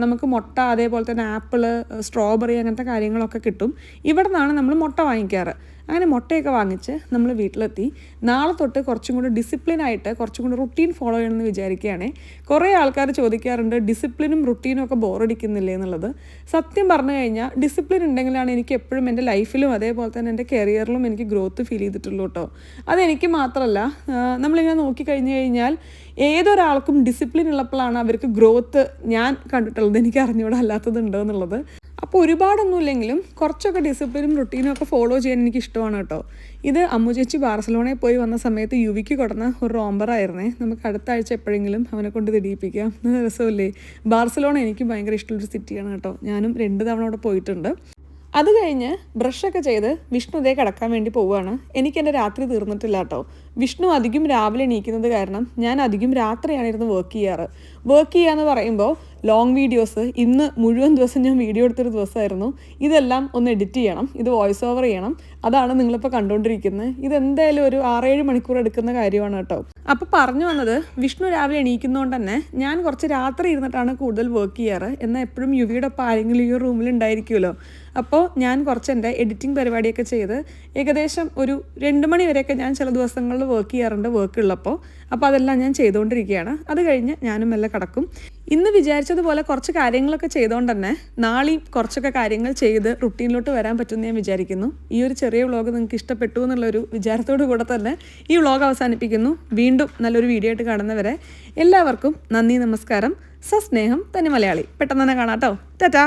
നമുക്ക് മുട്ട, അതേപോലെ തന്നെ ആപ്പിള്, സ്ട്രോബെറി അങ്ങനത്തെ കാര്യങ്ങളൊക്കെ കിട്ടും. ഇവിടെ നിന്നാണ് നമ്മൾ മുട്ട വാങ്ങിക്കാറ്. അങ്ങനെ മുട്ടയൊക്കെ വാങ്ങിച്ച് നമ്മൾ വീട്ടിലെത്തി. നാളെ തൊട്ട് കുറച്ചും കൂടി ഡിസിപ്ലിനായിട്ട് കുറച്ചും കൂടി റുട്ടീൻ ഫോളോ ചെയ്യണമെന്ന് വിചാരിക്കുകയാണേ. കുറേ ആൾക്കാർ ചോദിക്കാറുണ്ട് ഡിസിപ്ലിനും റുട്ടീനും ഒക്കെ ബോറടിക്കുന്നില്ലേ എന്നുള്ളത്. സത്യം പറഞ്ഞു കഴിഞ്ഞാൽ ഡിസിപ്ലിൻ ഉണ്ടെങ്കിലാണ് എനിക്ക് എപ്പോഴും എൻ്റെ ലൈഫിലും അതേപോലെ തന്നെ എൻ്റെ കരിയറിലും എനിക്ക് ഗ്രോത്ത് ഫീൽ ചെയ്തിട്ടുള്ളൂ കേട്ടോ. അതെനിക്ക് മാത്രമല്ല, നമ്മളിങ്ങനെ നോക്കിക്കഴിഞ്ഞ് കഴിഞ്ഞാൽ ഏതൊരാൾക്കും ഡിസിപ്ലിൻ ഉള്ളപ്പോഴാണ് അവർക്ക് ഗ്രോത്ത് ഞാൻ കണ്ടിട്ടുള്ളത്. എനിക്ക് അറിഞ്ഞുകൂടെ അല്ലാത്തതുണ്ടോ എന്നുള്ളത്. അപ്പോൾ ഒരുപാടൊന്നും ഇല്ലെങ്കിലും കുറച്ചൊക്കെ ഡിസിപ്ലിനും റുട്ടീനും ഒക്കെ ഫോളോ ചെയ്യാൻ എനിക്ക് ഇഷ്ടമാണ് കേട്ടോ. ഇത് അമ്മു ചേച്ചി ബാർസലോണയിൽ പോയി വന്ന സമയത്ത് യുവിക്ക് കൊടുന്ന ഒരു റോംബറായിരുന്നേ. നമുക്ക് അടുത്ത ആഴ്ച എപ്പോഴെങ്കിലും അവനെ കൊണ്ട് തിടിയിപ്പിക്കാം. രസമില്ലേ? ബാർസലോണ എനിക്ക് ഭയങ്കര ഇഷ്ടമുള്ളൊരു സിറ്റിയാണ് കേട്ടോ. ഞാനും 2 തവണ അവിടെ പോയിട്ടുണ്ട്. അത് കഴിഞ്ഞ് ബ്രഷൊക്കെ ചെയ്ത് വിഷ്ണു ഇതേ കിടക്കാൻ വേണ്ടി പോവുകയാണ്. എനിക്കെൻ്റെ രാത്രി തീർന്നിട്ടില്ല കേട്ടോ. വിഷ്ണു അധികം രാവിലെ എണീക്കുന്നത് കാരണം ഞാൻ അധികം രാത്രിയാണ് ഇരുന്ന് വർക്ക് ചെയ്യാറ്. വർക്ക് ചെയ്യാന്ന് പറയുമ്പോൾ ലോങ് വീഡിയോസ്, ഇന്ന് മുഴുവൻ ദിവസം ഞാൻ വീഡിയോ എടുത്തൊരു ദിവസമായിരുന്നു. ഇതെല്ലാം ഒന്ന് എഡിറ്റ് ചെയ്യണം, ഇത് വോയിസ് ഓവർ ചെയ്യണം. അതാണ് നിങ്ങളിപ്പോൾ കണ്ടുകൊണ്ടിരിക്കുന്നത്. ഇതെന്തായാലും ഒരു 6-7 മണിക്കൂർ എടുക്കുന്ന കാര്യമാണ് കേട്ടോ. അപ്പോൾ പറഞ്ഞു വന്നത്, വിഷ്ണു രാവിലെ എണീക്കുന്നതുകൊണ്ട് തന്നെ ഞാൻ കുറച്ച് രാത്രി ഇരുന്നിട്ടാണ് കൂടുതൽ വർക്ക് ചെയ്യാറ്. എന്നാൽ എപ്പോഴും യുവിയുടെ ഒപ്പം ആരെങ്കിലും ഈ റൂമിൽ ഉണ്ടായിരിക്കുമല്ലോ. അപ്പോൾ ഞാൻ കുറച്ച് എൻ്റെ എഡിറ്റിംഗ് പരിപാടിയൊക്കെ ചെയ്ത് ഏകദേശം ഒരു 2 മണി വരെയൊക്കെ ഞാൻ ചില ദിവസങ്ങളിൽ വർക്ക് ചെയ്യാറുണ്ട്, വർക്ക് ഉള്ളപ്പോൾ. അപ്പോൾ അതെല്ലാം ഞാൻ ചെയ്തുകൊണ്ടിരിക്കുകയാണ്. അത് കഴിഞ്ഞ് ഞാനും മെല്ലെ കിടക്കും. ഇന്ന് വിചാരിച്ചതുപോലെ കുറച്ച് കാര്യങ്ങളൊക്കെ ചെയ്തുകൊണ്ട് തന്നെ നാളെയും കുറച്ചൊക്കെ കാര്യങ്ങൾ ചെയ്ത് റുട്ടീനിലോട്ട് വരാൻ പറ്റുമെന്ന് ഞാൻ വിചാരിക്കുന്നു. ഈ ഒരു ചെറിയ വ്ളോഗ് നിങ്ങൾക്ക് ഇഷ്ടപ്പെട്ടു എന്നുള്ളൊരു വിചാരത്തോടു കൂടെ തന്നെ ഈ വ്ളോഗ് അവസാനിപ്പിക്കുന്നു. വീണ്ടും നല്ലൊരു വീഡിയോ ആയിട്ട് കാണുന്നവരെ എല്ലാവർക്കും നന്ദി, നമസ്കാരം, സസ്നേഹം, തന്നെ മലയാളി. പെട്ടെന്ന് തന്നെ കാണാം കേട്ടോ. ടാറ്റാ.